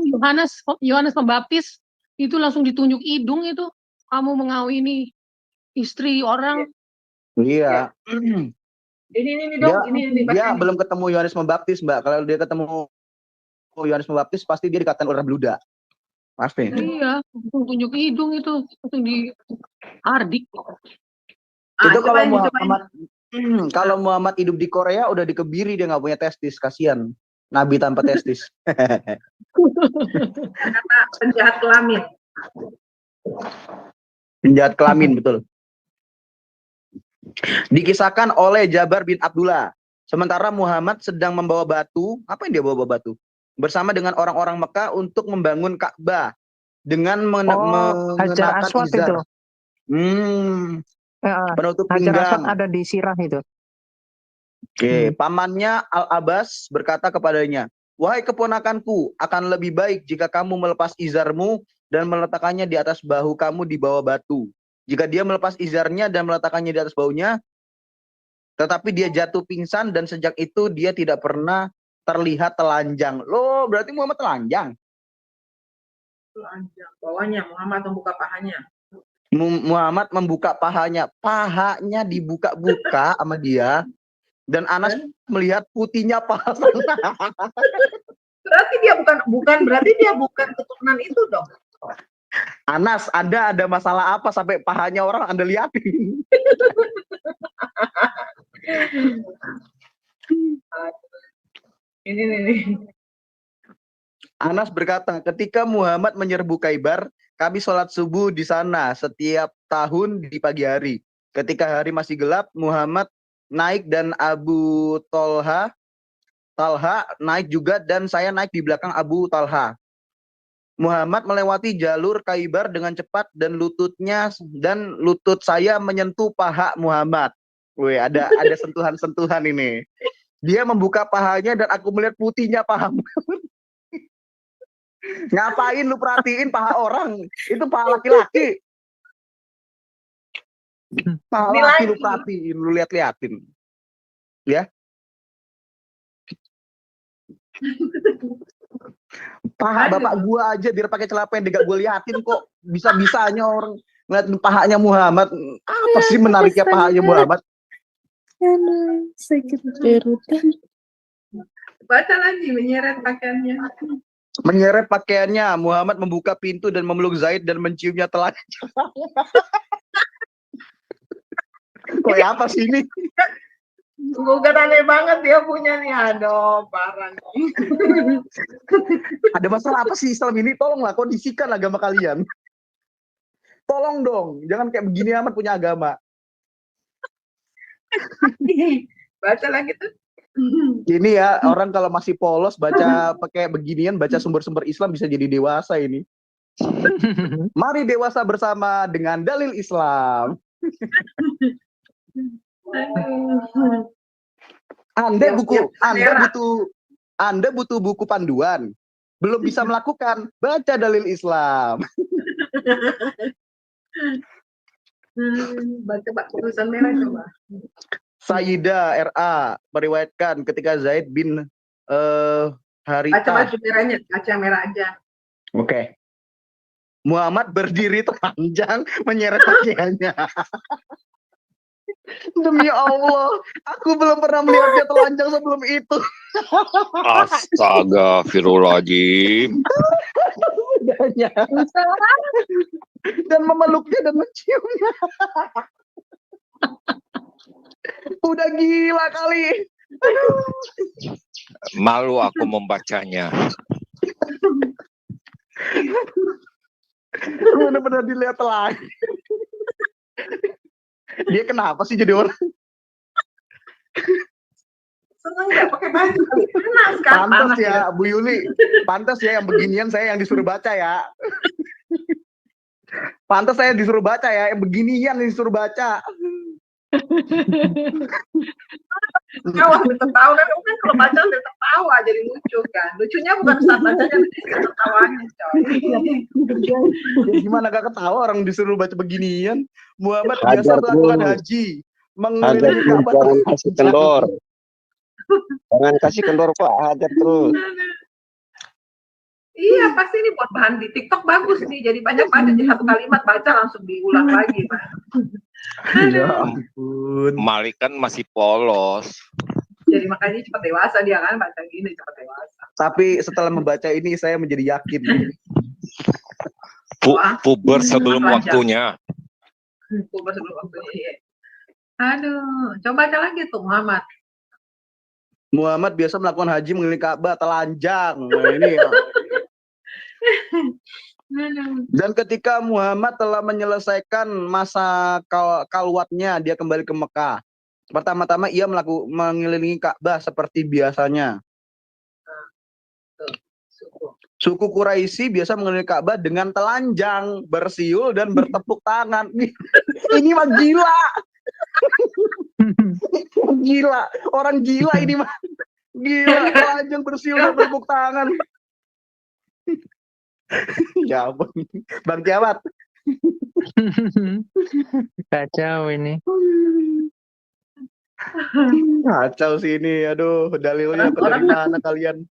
Yohanes Pembaptis itu langsung ditunjuk hidung itu, kamu mengawini istri orang. Iya. Ini dong, ini dia belum ketemu Yohanes Pembaptis, Mbak. Kalau dia ketemu Yohanes Pembaptis pasti dia dikatakan orang beluda. Pasti. Iya, tunjuk hidung itu langsung di hardik. Itu kalau Muhammad hidup di Korea udah dikebiri, dia nggak punya testis, kasihan. Nabi tanpa testis. Kata penjahat kelamin. Penjahat kelamin, betul. Dikisahkan oleh Jabar bin Abdullah. Sementara Muhammad sedang membawa batu. Apa yang dia bawa batu? bersama dengan orang-orang Mekah untuk membangun Ka'bah dengan Hajar mengenakan Aswad izar. itu. Penutup Hajar Aswad pinggang. ada di Sirah itu. Oke, pamannya Al-Abbas berkata kepadanya, "Wahai keponakanku, akan lebih baik jika kamu melepas izarmu dan meletakkannya di atas bahu kamu di bawah batu." Jika dia melepas izarnya dan meletakkannya di atas bahunya, tetapi dia jatuh pingsan dan sejak itu dia tidak pernah terlihat telanjang. Loh, berarti Muhammad telanjang? Telanjang. Bawahnya Muhammad membuka pahanya. Muhammad membuka pahanya. Pahanya dibuka-buka sama dia. Dan Anas melihat putihnya paha. Berarti dia berarti dia bukan keturunan itu dong. Anas, Anda ada masalah apa sampai pahanya orang Anda liatin? Ini. Anas berkata, ketika Muhammad menyerbu Khaibar, kami sholat subuh di sana setiap tahun di pagi hari. Ketika hari masih gelap, Muhammad naik dan Abu Talha naik juga dan saya naik di belakang Abu Talha. Muhammad melewati jalur Khaibar dengan cepat dan lutut saya menyentuh paha Muhammad. Wih, ada sentuhan-sentuhan ini. Dia membuka pahanya dan aku melihat putihnya paha Muhammad. Ngapain lu perhatiin paha orang? Itu paha laki-laki. Paha laki lu perhatiin, lu lihat-liatin. Ya. Paha bapak gua aja biar pakai celana pendek gak gue liatin kok. Bisa-bisanya orang ngeliatin pahanya Muhammad. Apa sih menariknya pahanya Muhammad? Aduh, sakit perut. Baca lagi menyeret pakaiannya. Menyeret pakaiannya, Muhammad membuka pintu dan memeluk Zaid dan menciumnya telanjang. Kok ya apa sih ini? Bukan aneh banget dia punya nih, aduh parah nih. Ada masalah apa sih Islam ini? Tolonglah kondisikan agama kalian. Tolong dong, jangan kayak begini amat punya agama. Baca lagi tuh. Ini ya, orang kalau masih polos baca pakai beginian, baca sumber-sumber Islam bisa jadi dewasa ini. Mari dewasa bersama dengan dalil Islam. Anda butuh buku panduan. Belum bisa melakukan, baca dalil Islam. Baca tulisan merah coba. Sayyidah RA meriwayatkan ketika Zaid bin Harithah. Baca baju merahnya, baca merah aja. Oke. Muhammad berdiri telanjang menyeret pakaiannya. Demi Allah, aku belum pernah melihatnya telanjang sebelum itu. Astagfirullahaladzim. Dan memeluknya dan menciumnya. Udah gila kali. Malu aku membacanya. Benar-benar dilihat lagi. Dia kenapa sih jadi orang? Seneng nggak pakai baju? Panas kan? Pantas ya, Bu Yuli. Pantas ya yang beginian saya yang disuruh baca ya. Pantas saya disuruh baca ya, yang beginian yang disuruh baca. Ketawa, tertawa kan kalau baca udah tertawa jadi lucu kan. Lucunya bukan saat bacanya, tapi tertawanya coy. Ya, gimana gak ketawa orang disuruh baca beginian? Muhammad biasa melakukan haji, mengelilingi Ka'bah. Jangan kasih kendor. Jangan kasih kendor Pak, hajar terus. Iya pasti ini buat bahan di TikTok bagus nih. Jadi banyak di satu kalimat baca langsung diulang lagi Pak. Ya ampun. Malik kan masih polos. Jadi makanya cepat dewasa dia kan baca gini cepat dewasa. Tapi setelah membaca ini saya menjadi yakin. Puber sebelum waktunya. Puber sebelum waktunya. Iya. Aduh, coba baca lagi tuh Muhammad. Muhammad biasa melakukan haji mengelilingi Ka'bah telanjang. Nah, ini ya. Dan ketika Muhammad telah menyelesaikan masa kalwatnya, dia kembali ke Mekah. Pertama-tama ia mengelilingi Ka'bah seperti biasanya. Suku Quraisy biasa mengelilingi Ka'bah dengan telanjang, bersiul dan bertepuk tangan. Ini mah gila. Gila, orang gila ini mah. Gila, telanjang, bersiul dan bertepuk tangan. Ya ampun. Bang Kiamat. Kacau ini. Kacau sih ini. Aduh, dalilnya dari mana kalian?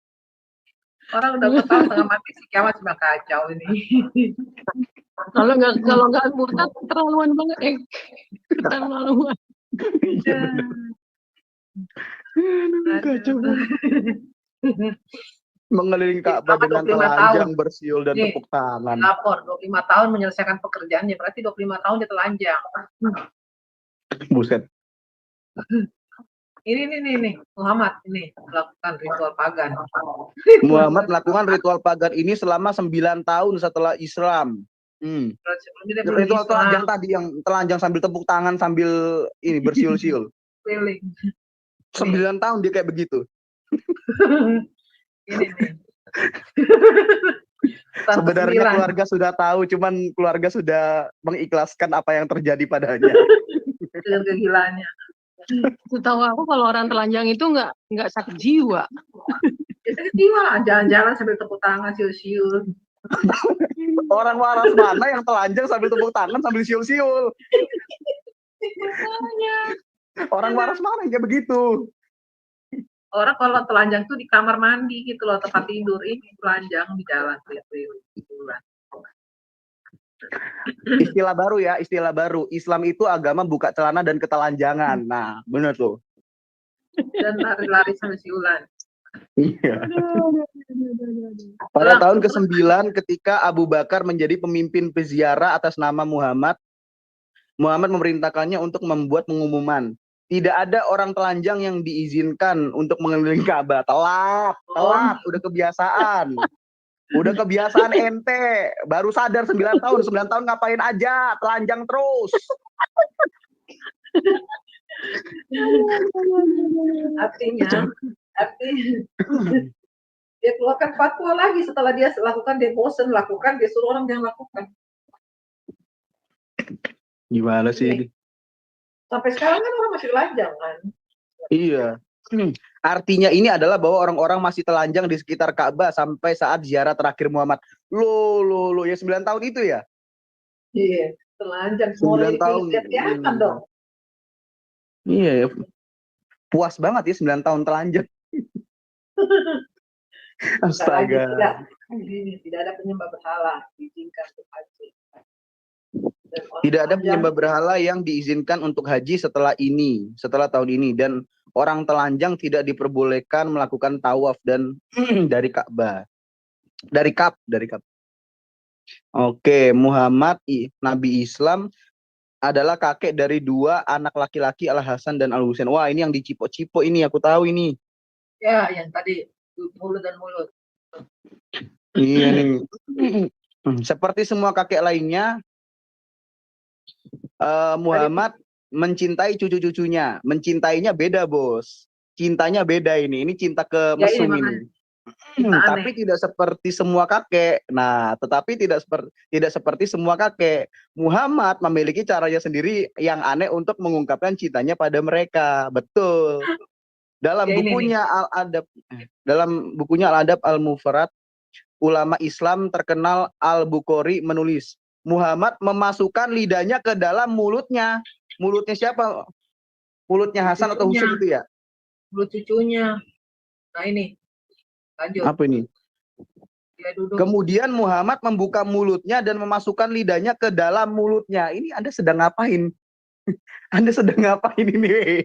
Orang udah tahu tengah mati si Kiamat cuma kacau ini. Kalau nggak murtad terlaluan banget. Terlaluan. Kacau. Mengelilingi Ka'bah dengan telanjang, bersiul dan tepuk tangan. Lapor 25 tahun menyelesaikan pekerjaannya, berarti 25 tahun dia telanjang. Buset. Ini Muhammad ini melakukan ritual pagan. Muhammad melakukan ritual pagan ini selama 9 tahun setelah Islam. Ritual telanjang tadi yang telanjang sambil tepuk tangan sambil ini bersiul-siul. 9 tahun dia kayak begitu. Ini nih. Sebenarnya keluarga sudah tahu, cuman keluarga sudah mengikhlaskan apa yang terjadi padanya. Dengan kegilaannya. Setahu aku kalau orang telanjang itu nggak sakit jiwa. Ya, sakit jiwa lah, jalan-jalan sambil tepuk tangan, siul-siul. Orang waras mana yang telanjang sambil tepuk tangan sambil siul-siul? Orang waras mana yang kayak begitu? Orang kalau telanjang tuh di kamar mandi gitu loh, tempat tidur. Ini telanjang di jalan. Istilah baru ya, istilah baru. Islam itu agama buka celana dan ketelanjangan. Nah, bener tuh. Dan lari-lari sambil siulan. Iya. Pada tahun ke-9 ketika Abu Bakar menjadi pemimpin peziarah atas nama Muhammad memerintahkannya untuk membuat pengumuman. Tidak ada orang telanjang yang diizinkan untuk mengelilingi Ka'bah. Telat, udah kebiasaan. Udah kebiasaan ente, baru sadar 9 tahun ngapain aja, telanjang terus. Artinya dia keluarkan fatwa lagi setelah dia lakukan, dia bosan lakukan, dia suruh orang yang lakukan. Gimana sih ini? Sampai sekarang kan orang masih telanjang kan? Iya. Artinya ini adalah bahwa orang-orang masih telanjang di sekitar Ka'bah sampai saat ziarah terakhir Muhammad. Loh, ya 9 tahun itu ya? Iya, telanjang. 9 tahun. Lihat-lihatan dong. Iya, puas banget ya 9 tahun telanjang. Astaga. Tidak ada penyembah berhala diizinkan untuk haji. Tidak ada penyembah berhala yang diizinkan untuk haji setelah tahun ini, dan orang telanjang tidak diperbolehkan melakukan tawaf dan dari Ka'bah. Dari Ka'bah. Oke, Muhammad Nabi Islam adalah kakek dari 2 anak laki-laki Al-Hasan dan Al-Husain. Wah, ini yang dicipo-cipo ini, aku tahu ini. Ya, yang tadi mulut dan mulut. Iya nih. Seperti semua kakek lainnya, Muhammad mencintai cucu-cucunya. Mencintainya beda, Bos. Cintanya beda ini. Ini cinta ke mesum ini. Tapi tidak seperti semua kakek. Nah, tetapi tidak seperti semua kakek. Muhammad memiliki caranya sendiri yang aneh untuk mengungkapkan cintanya pada mereka. Betul. Dalam bukunya Al-Adab Al-Mufrad, ulama Islam terkenal Al-Bukhari menulis, Muhammad memasukkan lidahnya ke dalam mulutnya. Mulutnya siapa? Mulutnya Hasan atau Husain itu ya? Mulut cucunya. Nah ini. Lanjut. Apa ini? Dia duduk. Kemudian Muhammad membuka mulutnya dan memasukkan lidahnya ke dalam mulutnya. Ini Anda sedang ngapain? Anda sedang ngapain ini?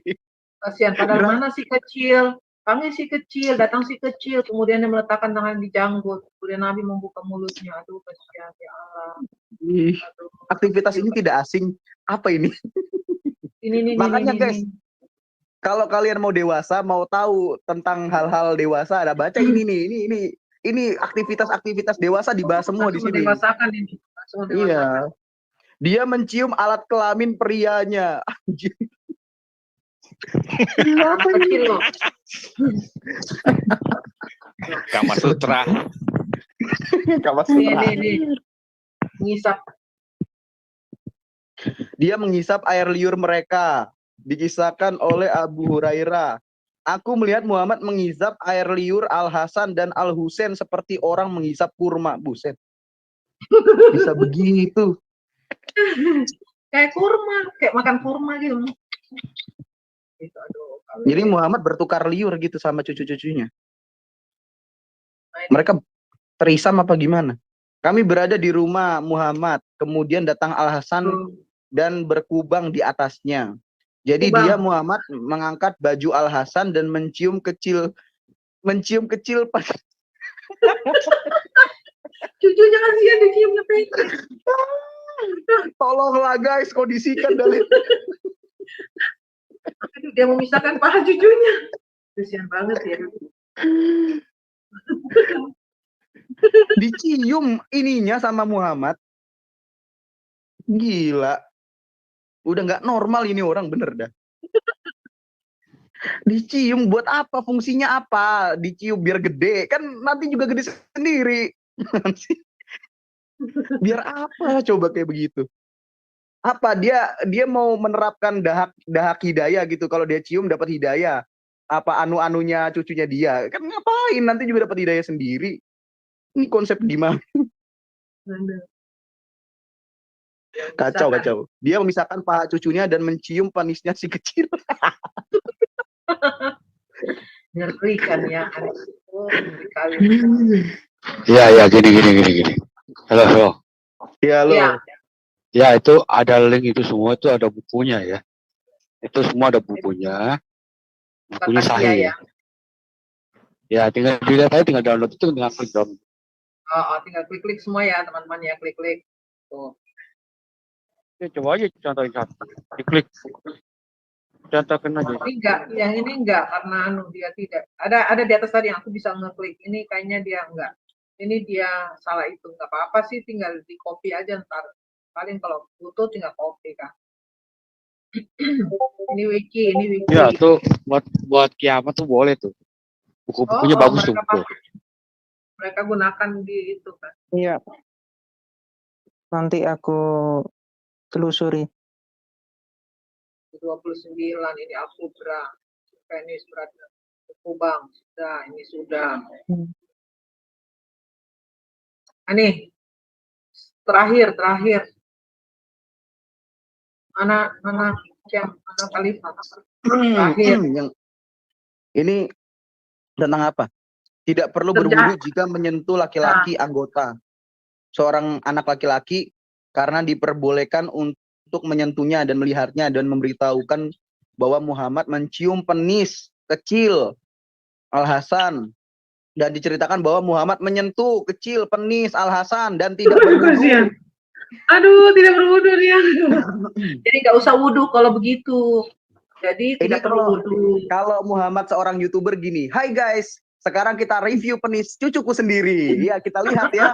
Kasihan, padahal mana si kecil? Kami si kecil, datang si kecil, kemudian dia meletakkan tangan di janggut. Kemudian Nabi membuka mulutnya. Aduh, kasihan ya Allah. Aktivitas ini tidak asing. Apa ini? Makanya guys, kalau kalian mau dewasa, mau tahu tentang hal-hal dewasa, ada baca ini nih. Ini aktivitas-aktivitas dewasa dibahas semua di sini. Ini. Iya. Dia mencium alat kelamin prianya. Anjir. Kama Sutra. Kama Nih, Sutra. nih. Ngisap. Dia menghisap air liur mereka. Dikisahkan oleh Abu Hurairah. Aku melihat Muhammad menghisap air liur Al-Hasan dan Al-Husain seperti orang menghisap kurma. Buset. Bisa begitu. Kayak kurma, kayak makan kurma gitu. Gitu, aduh. Jadi Muhammad bertukar liur gitu sama cucu-cucunya. Mereka terisam apa gimana? Kami berada di rumah Muhammad. Kemudian datang Al-Hasan dan berkubang di atasnya. Jadi Kubang. dia Muhammad mengangkat baju Al-Hasan dan mencium kecil pas Cucunya kasihan diciumnya pengen. Tolonglah guys, kondisikan dari Aduh, dia memisahkan paha cucunya. Kasihan banget ya. dicium ininya sama Muhammad. Gila. Udah nggak normal ini orang, bener dah. Dicium buat apa? Fungsinya apa? Dicium biar gede. Kan nanti juga gede sendiri. Biar apa coba kayak begitu? Apa dia mau menerapkan dahak hidayah gitu, kalau dia cium dapat hidayah, apa anu-anunya cucunya dia kan, ngapain nanti juga dapat hidayah sendiri? Ini konsep gimana? Kacau. Dia memisahkan paha cucunya dan mencium penisnya si kecil. Ngeri kan ya, anak itu dikali. Iya, gini. Halo. Ya lo. Ya, itu ada link itu semua, itu ada bukunya ya. Itu semua ada bukunya. Bukunya sahih. Ya, tinggal dilihat aja, tinggal download itu, tinggal klik download. Tinggal klik-klik semua ya teman-teman ya, klik-klik. Tuh. Ya, coba aja contohin satu. Diklik. Contohkan aja. Ini enggak, yang ini enggak karena dia tidak. Ada di atas tadi yang aku bisa ngeklik. Ini kayaknya dia enggak. Ini dia salah itu, enggak apa-apa sih, tinggal di copy aja ntar. Paling kalau butuh tinggal copy kan. Ini wiki. Ya, tuh buat kiamat tuh boleh tuh. Buku-bukunya bagus tuh. Mereka gunakan di itu kan. Iya. Nanti aku telusuri. 29 ini Al-Kubra. Penis berada. Kubang sudah, ini sudah. Ini terakhir. Anak Khalifah. Terakhir. Ini tentang apa? Tidak perlu berwudu jika menyentuh laki-laki anggota. Seorang anak laki-laki karena diperbolehkan untuk menyentuhnya dan melihatnya dan memberitahukan bahwa Muhammad mencium penis kecil Al-Hasan, dan diceritakan bahwa Muhammad menyentuh kecil penis Al-Hasan dan tidak berwudu. Aduh, tidak berwudu dia. Jadi nggak usah wudu kalau begitu. Jadi tidak perlu wudu. Kalau Muhammad seorang YouTuber gini, "Hai guys, sekarang kita review penis cucuku sendiri." Ya, kita lihat ya.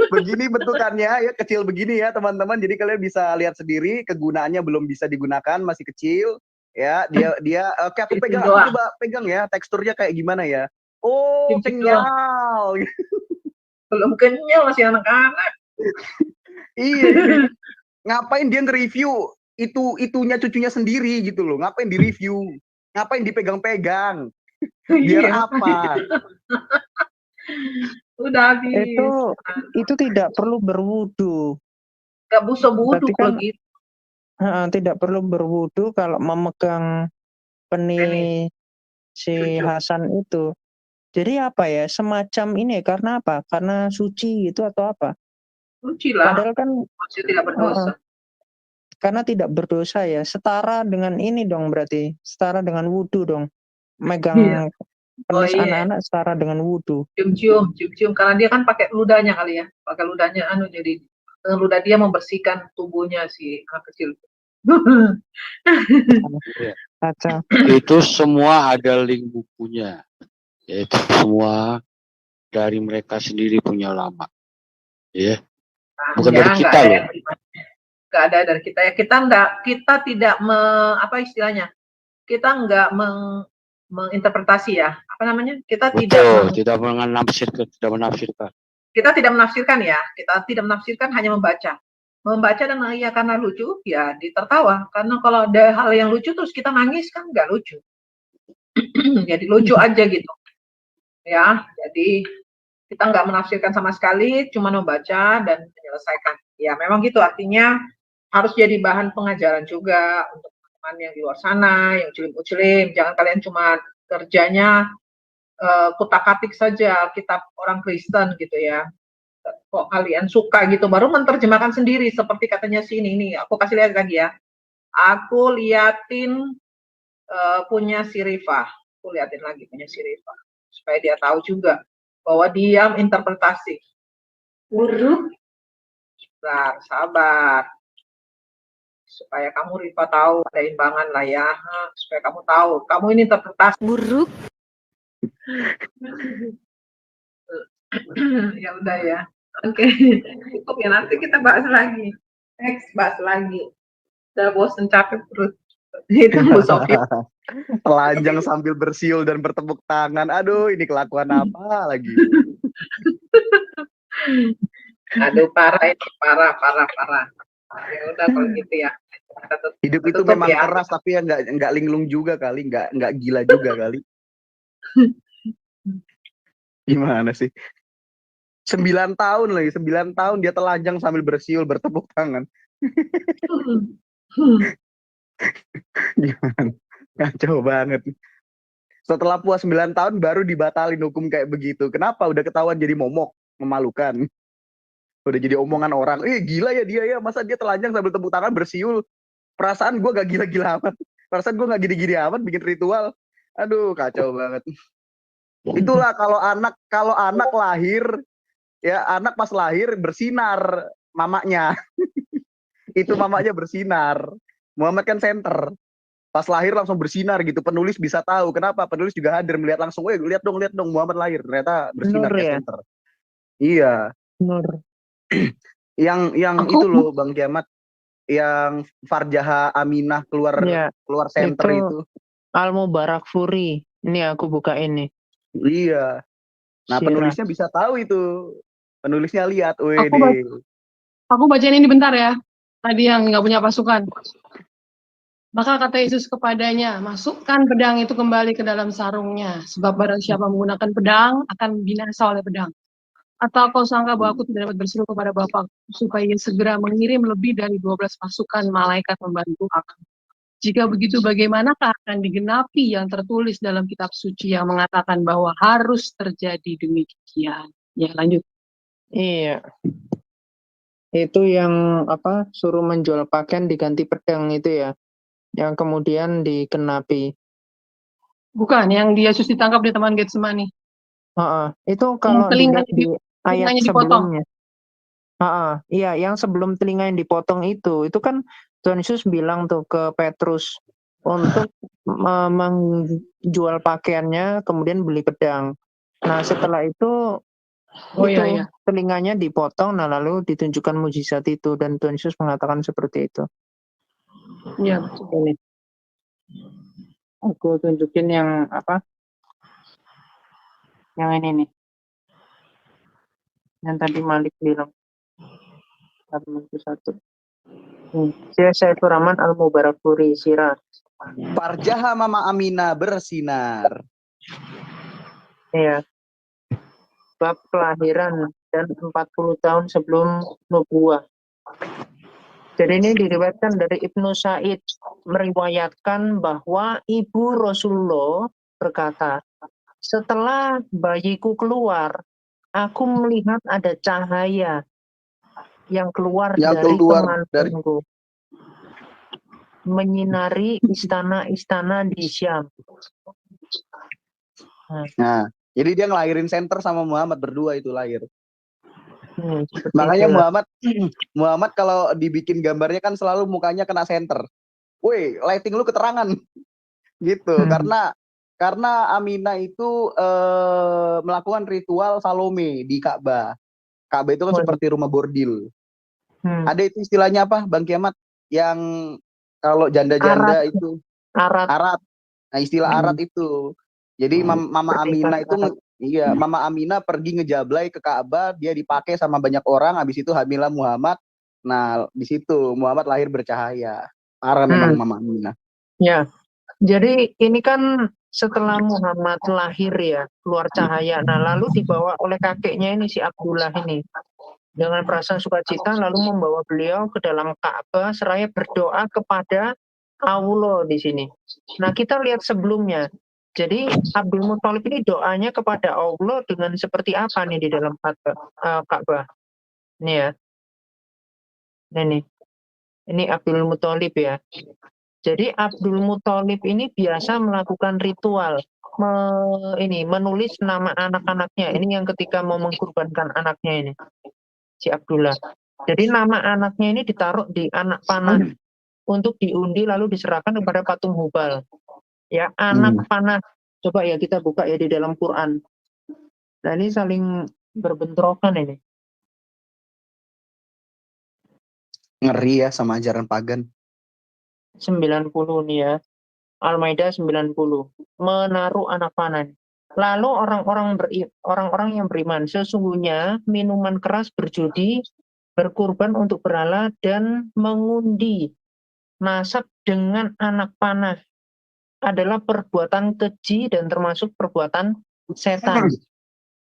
Begini bentukannya ya, kecil begini ya teman-teman. Jadi kalian bisa lihat sendiri, kegunaannya belum bisa digunakan, masih kecil ya. Dia oke, aku coba pegang ya, teksturnya kayak gimana ya. Oh, kenyal. Belum kenyal, masih anak-anak. Iya. Ngapain dia nge-review itunya cucunya sendiri gitu loh. Ngapain di-review? Ngapain dipegang-pegang? Biar apa? Udah habis. Itu tidak perlu berwudu. Enggak butuh wudu kalau gitu. Tidak perlu berwudu kalau memegang penis si Hasan itu. Jadi apa ya, semacam ini karena apa? Karena suci gitu atau apa? Suci lah. Padahal kan masih tidak berdosa. Karena tidak berdosa ya, setara dengan ini dong, berarti setara dengan wudu dong. Megang penis anak-anak setara dengan wudu. Cium-cium karena dia kan pakai ludahnya kali ya. Pakai ludahnya jadi dengan ludah dia membersihkan tubuhnya si anak kecil. Itu semua ada link bukunya. Itu semua dari mereka sendiri punya ulama. Ya. Bukan dari kita loh. Enggak ada dari kita ya. Kita tidak apa istilahnya? Kita enggak menginterpretasi ya, apa namanya? Betul, tidak menafsirkan. Kita tidak menafsirkan ya, kita tidak menafsirkan, hanya membaca. Membaca dan ya karena lucu, ya ditertawa. Karena kalau ada hal yang lucu terus kita nangis kan nggak lucu. Jadi lucu aja gitu. Ya, jadi kita nggak menafsirkan sama sekali, cuma membaca dan menyelesaikan. Ya, memang gitu, artinya harus jadi bahan pengajaran juga untuk teman-teman yang di luar sana, yang ucilim-ucilim. Jangan kalian cuma kerjanya kutak-katik saja kitab orang Kristen gitu ya. Kok kalian suka gitu, baru menerjemahkan sendiri seperti katanya sini nih. Aku kasih lihat lagi ya. Aku liatin punya si Rifa. Aku liatin lagi punya si Rifa supaya dia tahu juga bahwa dia interpretasi. Urut. Sabar. Supaya kamu Rifa tahu ada imbangan lah ya. Supaya kamu tahu. Kamu ini interpretasi. Buruk. Ya udah ya. Oke. Cukup ya, nanti kita bahas lagi. Next, bahas lagi. Udah bosen capek perut. Itu Bu Sofia. Telanjang sambil bersiul dan bertepuk tangan. Aduh, ini kelakuan apa lagi? Aduh, parah ini, parah. Ya udah kalau gitu ya. Hidup itu memang ya keras, tapi ya nggak linglung juga kali, nggak gila juga kali. Gimana sih? 9 tahun lagi, 9 tahun dia telanjang sambil bersiul bertepuk tangan. Gimana? Kacau banget. Setelah puas 9 tahun baru dibatalin hukum kayak begitu. Kenapa? Udah ketahuan jadi momok, memalukan. Udah jadi omongan orang. Gila ya dia ya, masa dia telanjang sambil tepuk tangan bersiul. Perasaan gue gak gila-gila amat. Perasaan gue gak gini-gini amat bikin ritual. Aduh, kacau banget. Itulah kalau anak lahir, ya anak pas lahir bersinar mamanya. Itu mamanya bersinar. Muhammad kan center. Pas lahir langsung bersinar gitu. Penulis bisa tahu. Kenapa? Penulis juga hadir melihat langsung. Lihat dong Muhammad lahir. Ternyata bersinar kayak center. Iya. Yang itu loh Bang Kiamat. Yang Farjaha Aminah keluar center itu. Al-Mubarak Furi. Ini aku buka ini. Iya. Nah, penulisnya bisa tahu itu. Penulisnya lihat. Aku bacain ini bentar ya. Tadi yang nggak punya pasukan. Maka kata Yesus kepadanya, masukkan pedang itu kembali ke dalam sarungnya. Sebab barang siapa menggunakan pedang, akan binasa oleh pedang. Atau kau sangka bahwa aku tidak dapat berseru kepada Bapa supaya ia segera mengirim lebih dari 12 pasukan malaikat membantu aku. Jika begitu, bagaimanakah akan digenapi yang tertulis dalam kitab suci yang mengatakan bahwa harus terjadi demikian? Ya, lanjut. Iya. Itu yang suruh menjual pakaian diganti pedang itu ya. Yang kemudian dikenapi. Bukan, yang Yesus ditangkap di Taman Getsemani. Itu kalau dilihat di ayat sebelumnya. Iya, yang sebelum telinga yang dipotong itu kan Tuhan Yesus bilang tuh ke Petrus untuk menjual pakaiannya, kemudian beli pedang. Nah, setelah itu telinganya dipotong, nah lalu ditunjukkan mujizat itu dan Tuhan Yesus mengatakan seperti itu. Iya, betul. Aku tunjukin yang yang ini nih. Yang tadi Malik bilang. Satu. Saya Saifur Rahman Al-Mubarak Furi Sirah. Farjaha Mama Aminah bersinar. Iya. Bab kelahiran dan 40 tahun sebelum nubuah. Jadi ini diriwayatkan dari Ibnu Sa'id, meriwayatkan bahwa ibu Rasulullah berkata, setelah bayiku keluar, aku melihat ada cahaya yang keluar dari kemantungku, menyinari istana-istana di Syam. Nah, jadi dia ngelahirin center sama Muhammad berdua itu lahir. Makanya Muhammad kalau dibikin gambarnya kan selalu mukanya kena center. Woi, lighting lu keterangan. Gitu. Karena Aminah itu melakukan ritual Salome di Ka'bah. Ka'bah itu kan seperti rumah bordil. Ada itu istilahnya apa, Bang Kiamat? Yang kalau janda-janda itu arat. Nah, istilah Hmm. arat itu. Jadi Mama Aminah itu iya, Mama Aminah pergi ngejablay ke Ka'bah, dia dipakai sama banyak orang, habis itu hamilah Muhammad. Nah, di situ Muhammad lahir bercahaya. Parah memang Mama Aminah. Ya, jadi ini kan setelah Muhammad lahir ya, keluar cahaya. Nah, lalu dibawa oleh kakeknya ini si Abdullah ini dengan perasaan sukacita, lalu membawa beliau ke dalam Ka'bah seraya berdoa kepada Allah di sini. Nah, kita lihat sebelumnya. Jadi Abdul Muthalib ini doanya kepada Allah dengan seperti apa nih di dalam Ka'bah? Ini ya. Ini Abdul Muthalib ya. Jadi Abdul Muthalib ini biasa melakukan ritual menulis nama anak-anaknya. Ini yang ketika mau mengkurbankan anaknya ini, si Abdullah. Jadi nama anaknya ini ditaruh di anak panah untuk diundi lalu diserahkan kepada patung Hubal. Ya, anak panah. Coba ya kita buka ya di dalam Quran. Nah, ini saling berbentrokan ini. Ngeri ya sama ajaran pagan. 90 nih ya. Al-Maidah 90. Menaruh anak panah. Lalu orang-orang yang beriman, sesungguhnya minuman keras berjudi, berkurban untuk berhala, dan mengundi nasab dengan anak panah adalah perbuatan keji dan termasuk perbuatan setan.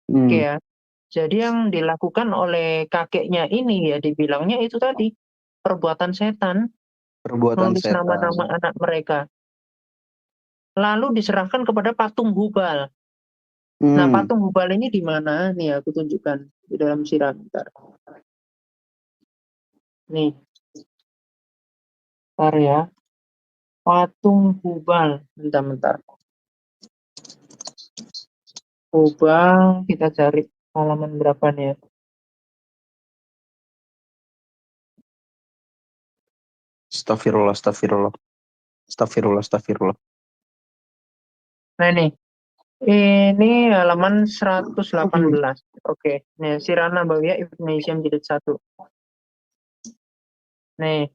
Oke ya. Jadi yang dilakukan oleh kakeknya ini ya dibilangnya itu tadi perbuatan setan. Perbuatan Menulis setan. nama-nama anak mereka. Lalu diserahkan kepada patung Hubal. Nah, patung Hubal ini di mana? Nih aku tunjukkan di dalam sirah. Bentar. Nih. Bentar ya. Patung Hubal. Bentar. Hubal, kita cari halaman berapa nih ya. Astagfirullah. Nah ini halaman 118. Oke. Nih, Sirah Nabawiyah Ibnu Hisham jilid 1. Nih,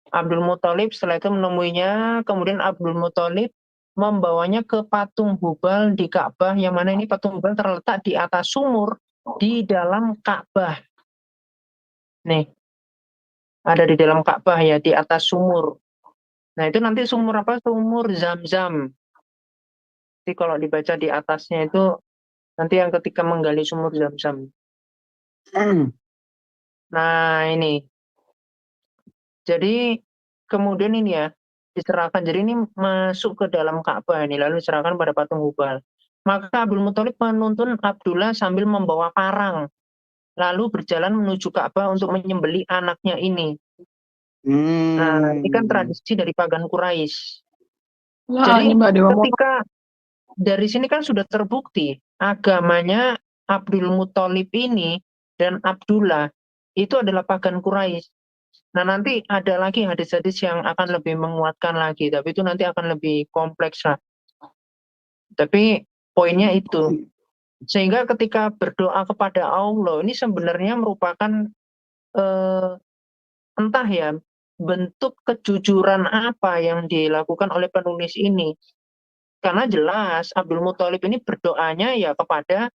Abdul Muthalib setelah itu menemuinya, kemudian Abdul Muthalib membawanya ke patung Hubal di Ka'bah, yang mana ini patung Hubal terletak di atas sumur di dalam Ka'bah. Nih, ada di dalam Ka'bah ya, di atas sumur. Nah, itu nanti sumur apa? Sumur Zam-Zam. Jadi kalau dibaca di atasnya itu, nanti yang ketika menggali sumur Zam-Zam. Nah, ini. Jadi, kemudian ini ya, diserahkan. Jadi ini masuk ke dalam Ka'bah ini, lalu diserahkan pada patung Hubal. Maka Abdul Muthalib menuntun Abdullah sambil membawa parang, lalu berjalan menuju Ka'bah untuk menyembelih anaknya ini. Nah, ini kan tradisi dari pagan Quraisy. Jadi ketika dari sini kan sudah terbukti agamanya Abdul Muthalib ini dan Abdullah itu adalah pagan Quraisy. Nah, nanti ada lagi hadis-hadis yang akan lebih menguatkan lagi, tapi itu nanti akan lebih kompleks lah. Tapi poinnya itu. Sehingga ketika berdoa kepada Allah, ini sebenarnya merupakan entah ya, bentuk kejujuran apa yang dilakukan oleh penulis ini. Karena jelas Abdul Muthalib ini berdoanya ya kepada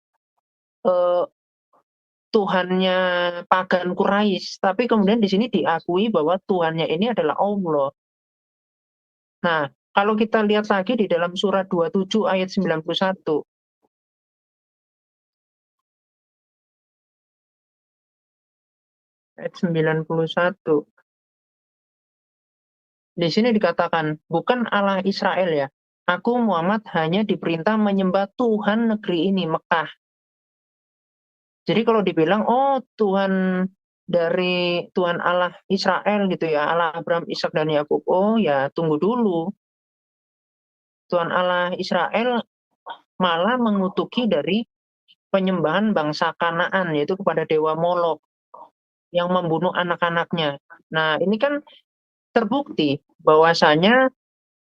Tuhannya pagan Quraisy, tapi kemudian di sini diakui bahwa Tuhannya ini adalah Allah. Nah, kalau kita lihat lagi di dalam surat 27 ayat 91. Ayat 91. Di sini dikatakan, bukan Allah Israel ya. Aku Muhammad hanya diperintah menyembah Tuhan negeri ini, Mekah. Jadi kalau dibilang, oh Tuhan dari Tuhan Allah Israel gitu ya, Allah Abraham, Ishak dan Yakub. Oh ya, tunggu dulu. Tuhan Allah Israel malah mengutuki dari penyembahan bangsa Kanaan, yaitu kepada dewa Molok yang membunuh anak-anaknya. Nah, ini kan terbukti bahwasanya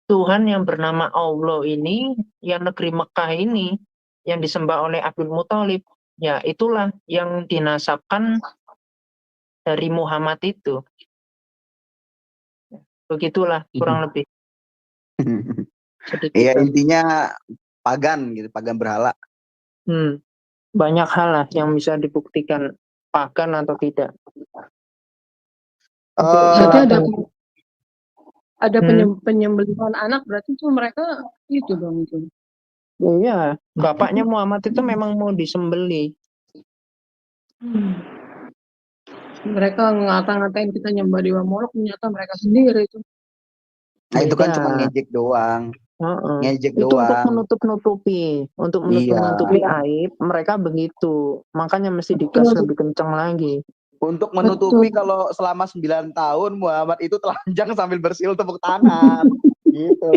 Tuhan yang bernama Allah ini, yang negeri Mekah ini, yang disembah oleh Abdul Muthalib, ya itulah yang dinasabkan dari Muhammad itu. Begitulah kurang lebih. sedikit Iya, tadi. intinya pagan gitu, pagan berhala. Banyak hal lah yang bisa dibuktikan pagan atau tidak. Oke, Berarti silakan. ada penyembelihan anak, berarti itu mereka itu dong itu. Iya, bapaknya Muhammad itu memang mau disembelih. Mereka ngata-ngatain kita nyembah dewa Molok, ternyata mereka sendiri itu. Nah, itu kan cuma Beda. ngejek doang. Ngejek Itu untuk doang. menutup-nutupi, aib mereka begitu. Makanya mesti digas lebih kencang lagi. Untuk menutupi kalau selama 9 tahun Muhammad itu telanjang sambil bersiul tepuk tangan. Gitu.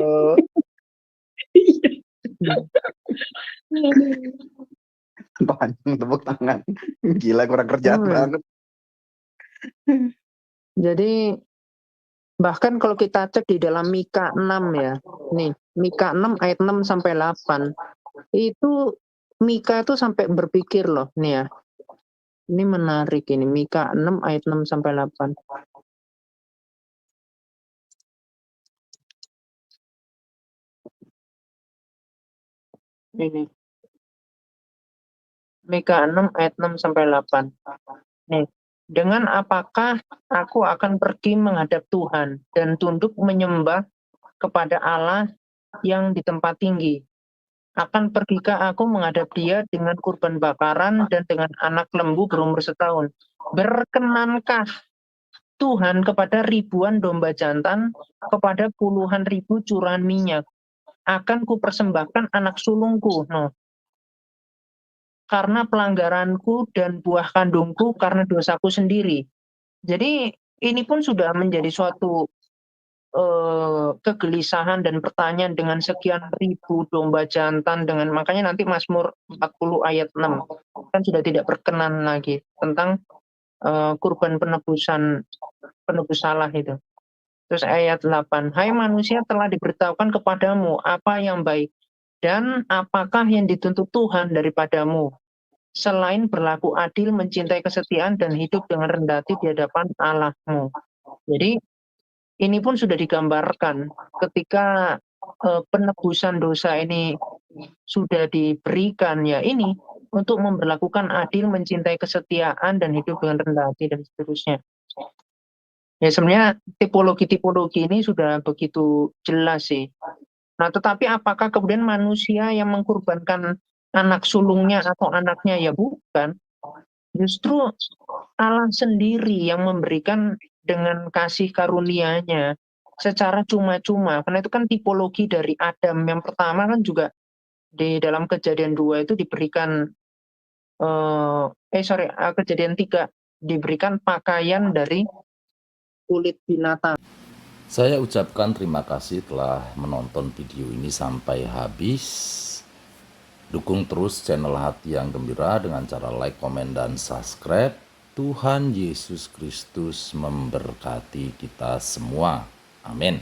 Telanjang tepuk tangan. Gila, kurang kerjaan banget. Jadi bahkan kalau kita cek di dalam Mika 6 ya. Nih, Mika 6 ayat 6 sampai 8. Itu Mika itu sampai berpikir loh, nih ya. Ini menarik ini, Mika 6 ayat 6 sampai 8. Ini. Mika 6 ayat 6 sampai 8. Nih, dengan apakah aku akan pergi menghadap Tuhan dan tunduk menyembah kepada Allah yang di tempat tinggi? Akan pergikah aku menghadap Dia dengan kurban bakaran dan dengan anak lembu berumur setahun? Berkenankah Tuhan kepada ribuan domba jantan, kepada puluhan ribu curahan minyak? Akan kupersembahkan anak sulungku, karena pelanggaranku dan buah kandungku karena dosaku sendiri. Jadi ini pun sudah menjadi suatu kegelisahan dan pertanyaan dengan sekian ribu domba jantan, dengan makanya nanti Mazmur 40 ayat 6 kan sudah tidak berkenan lagi tentang kurban penebus salah itu. Terus ayat 8, hai manusia, telah diberitahukan kepadamu apa yang baik dan apakah yang dituntut Tuhan daripadamu, selain berlaku adil, mencintai kesetiaan, dan hidup dengan rendah hati di hadapan Allahmu. Jadi ini pun sudah digambarkan ketika penebusan dosa ini sudah diberikan, ya ini untuk memberlakukan adil, mencintai kesetiaan, dan hidup dengan rendah hati, dan seterusnya. Ya sebenarnya tipologi-tipologi ini sudah begitu jelas sih. Nah, tetapi apakah kemudian manusia yang mengkorbankan anak sulungnya atau anaknya? Ya bukan. Justru Allah sendiri yang memberikan dengan kasih karunia-Nya secara cuma-cuma. Karena itu kan tipologi dari Adam. Yang pertama kan juga di dalam Kejadian 2 itu diberikan Kejadian 3 diberikan pakaian dari kulit binatang. Saya ucapkan terima kasih telah menonton video ini sampai habis. Dukung terus channel Hati yang Gembira dengan cara like, komen, dan subscribe. Tuhan Yesus Kristus memberkati kita semua. Amin.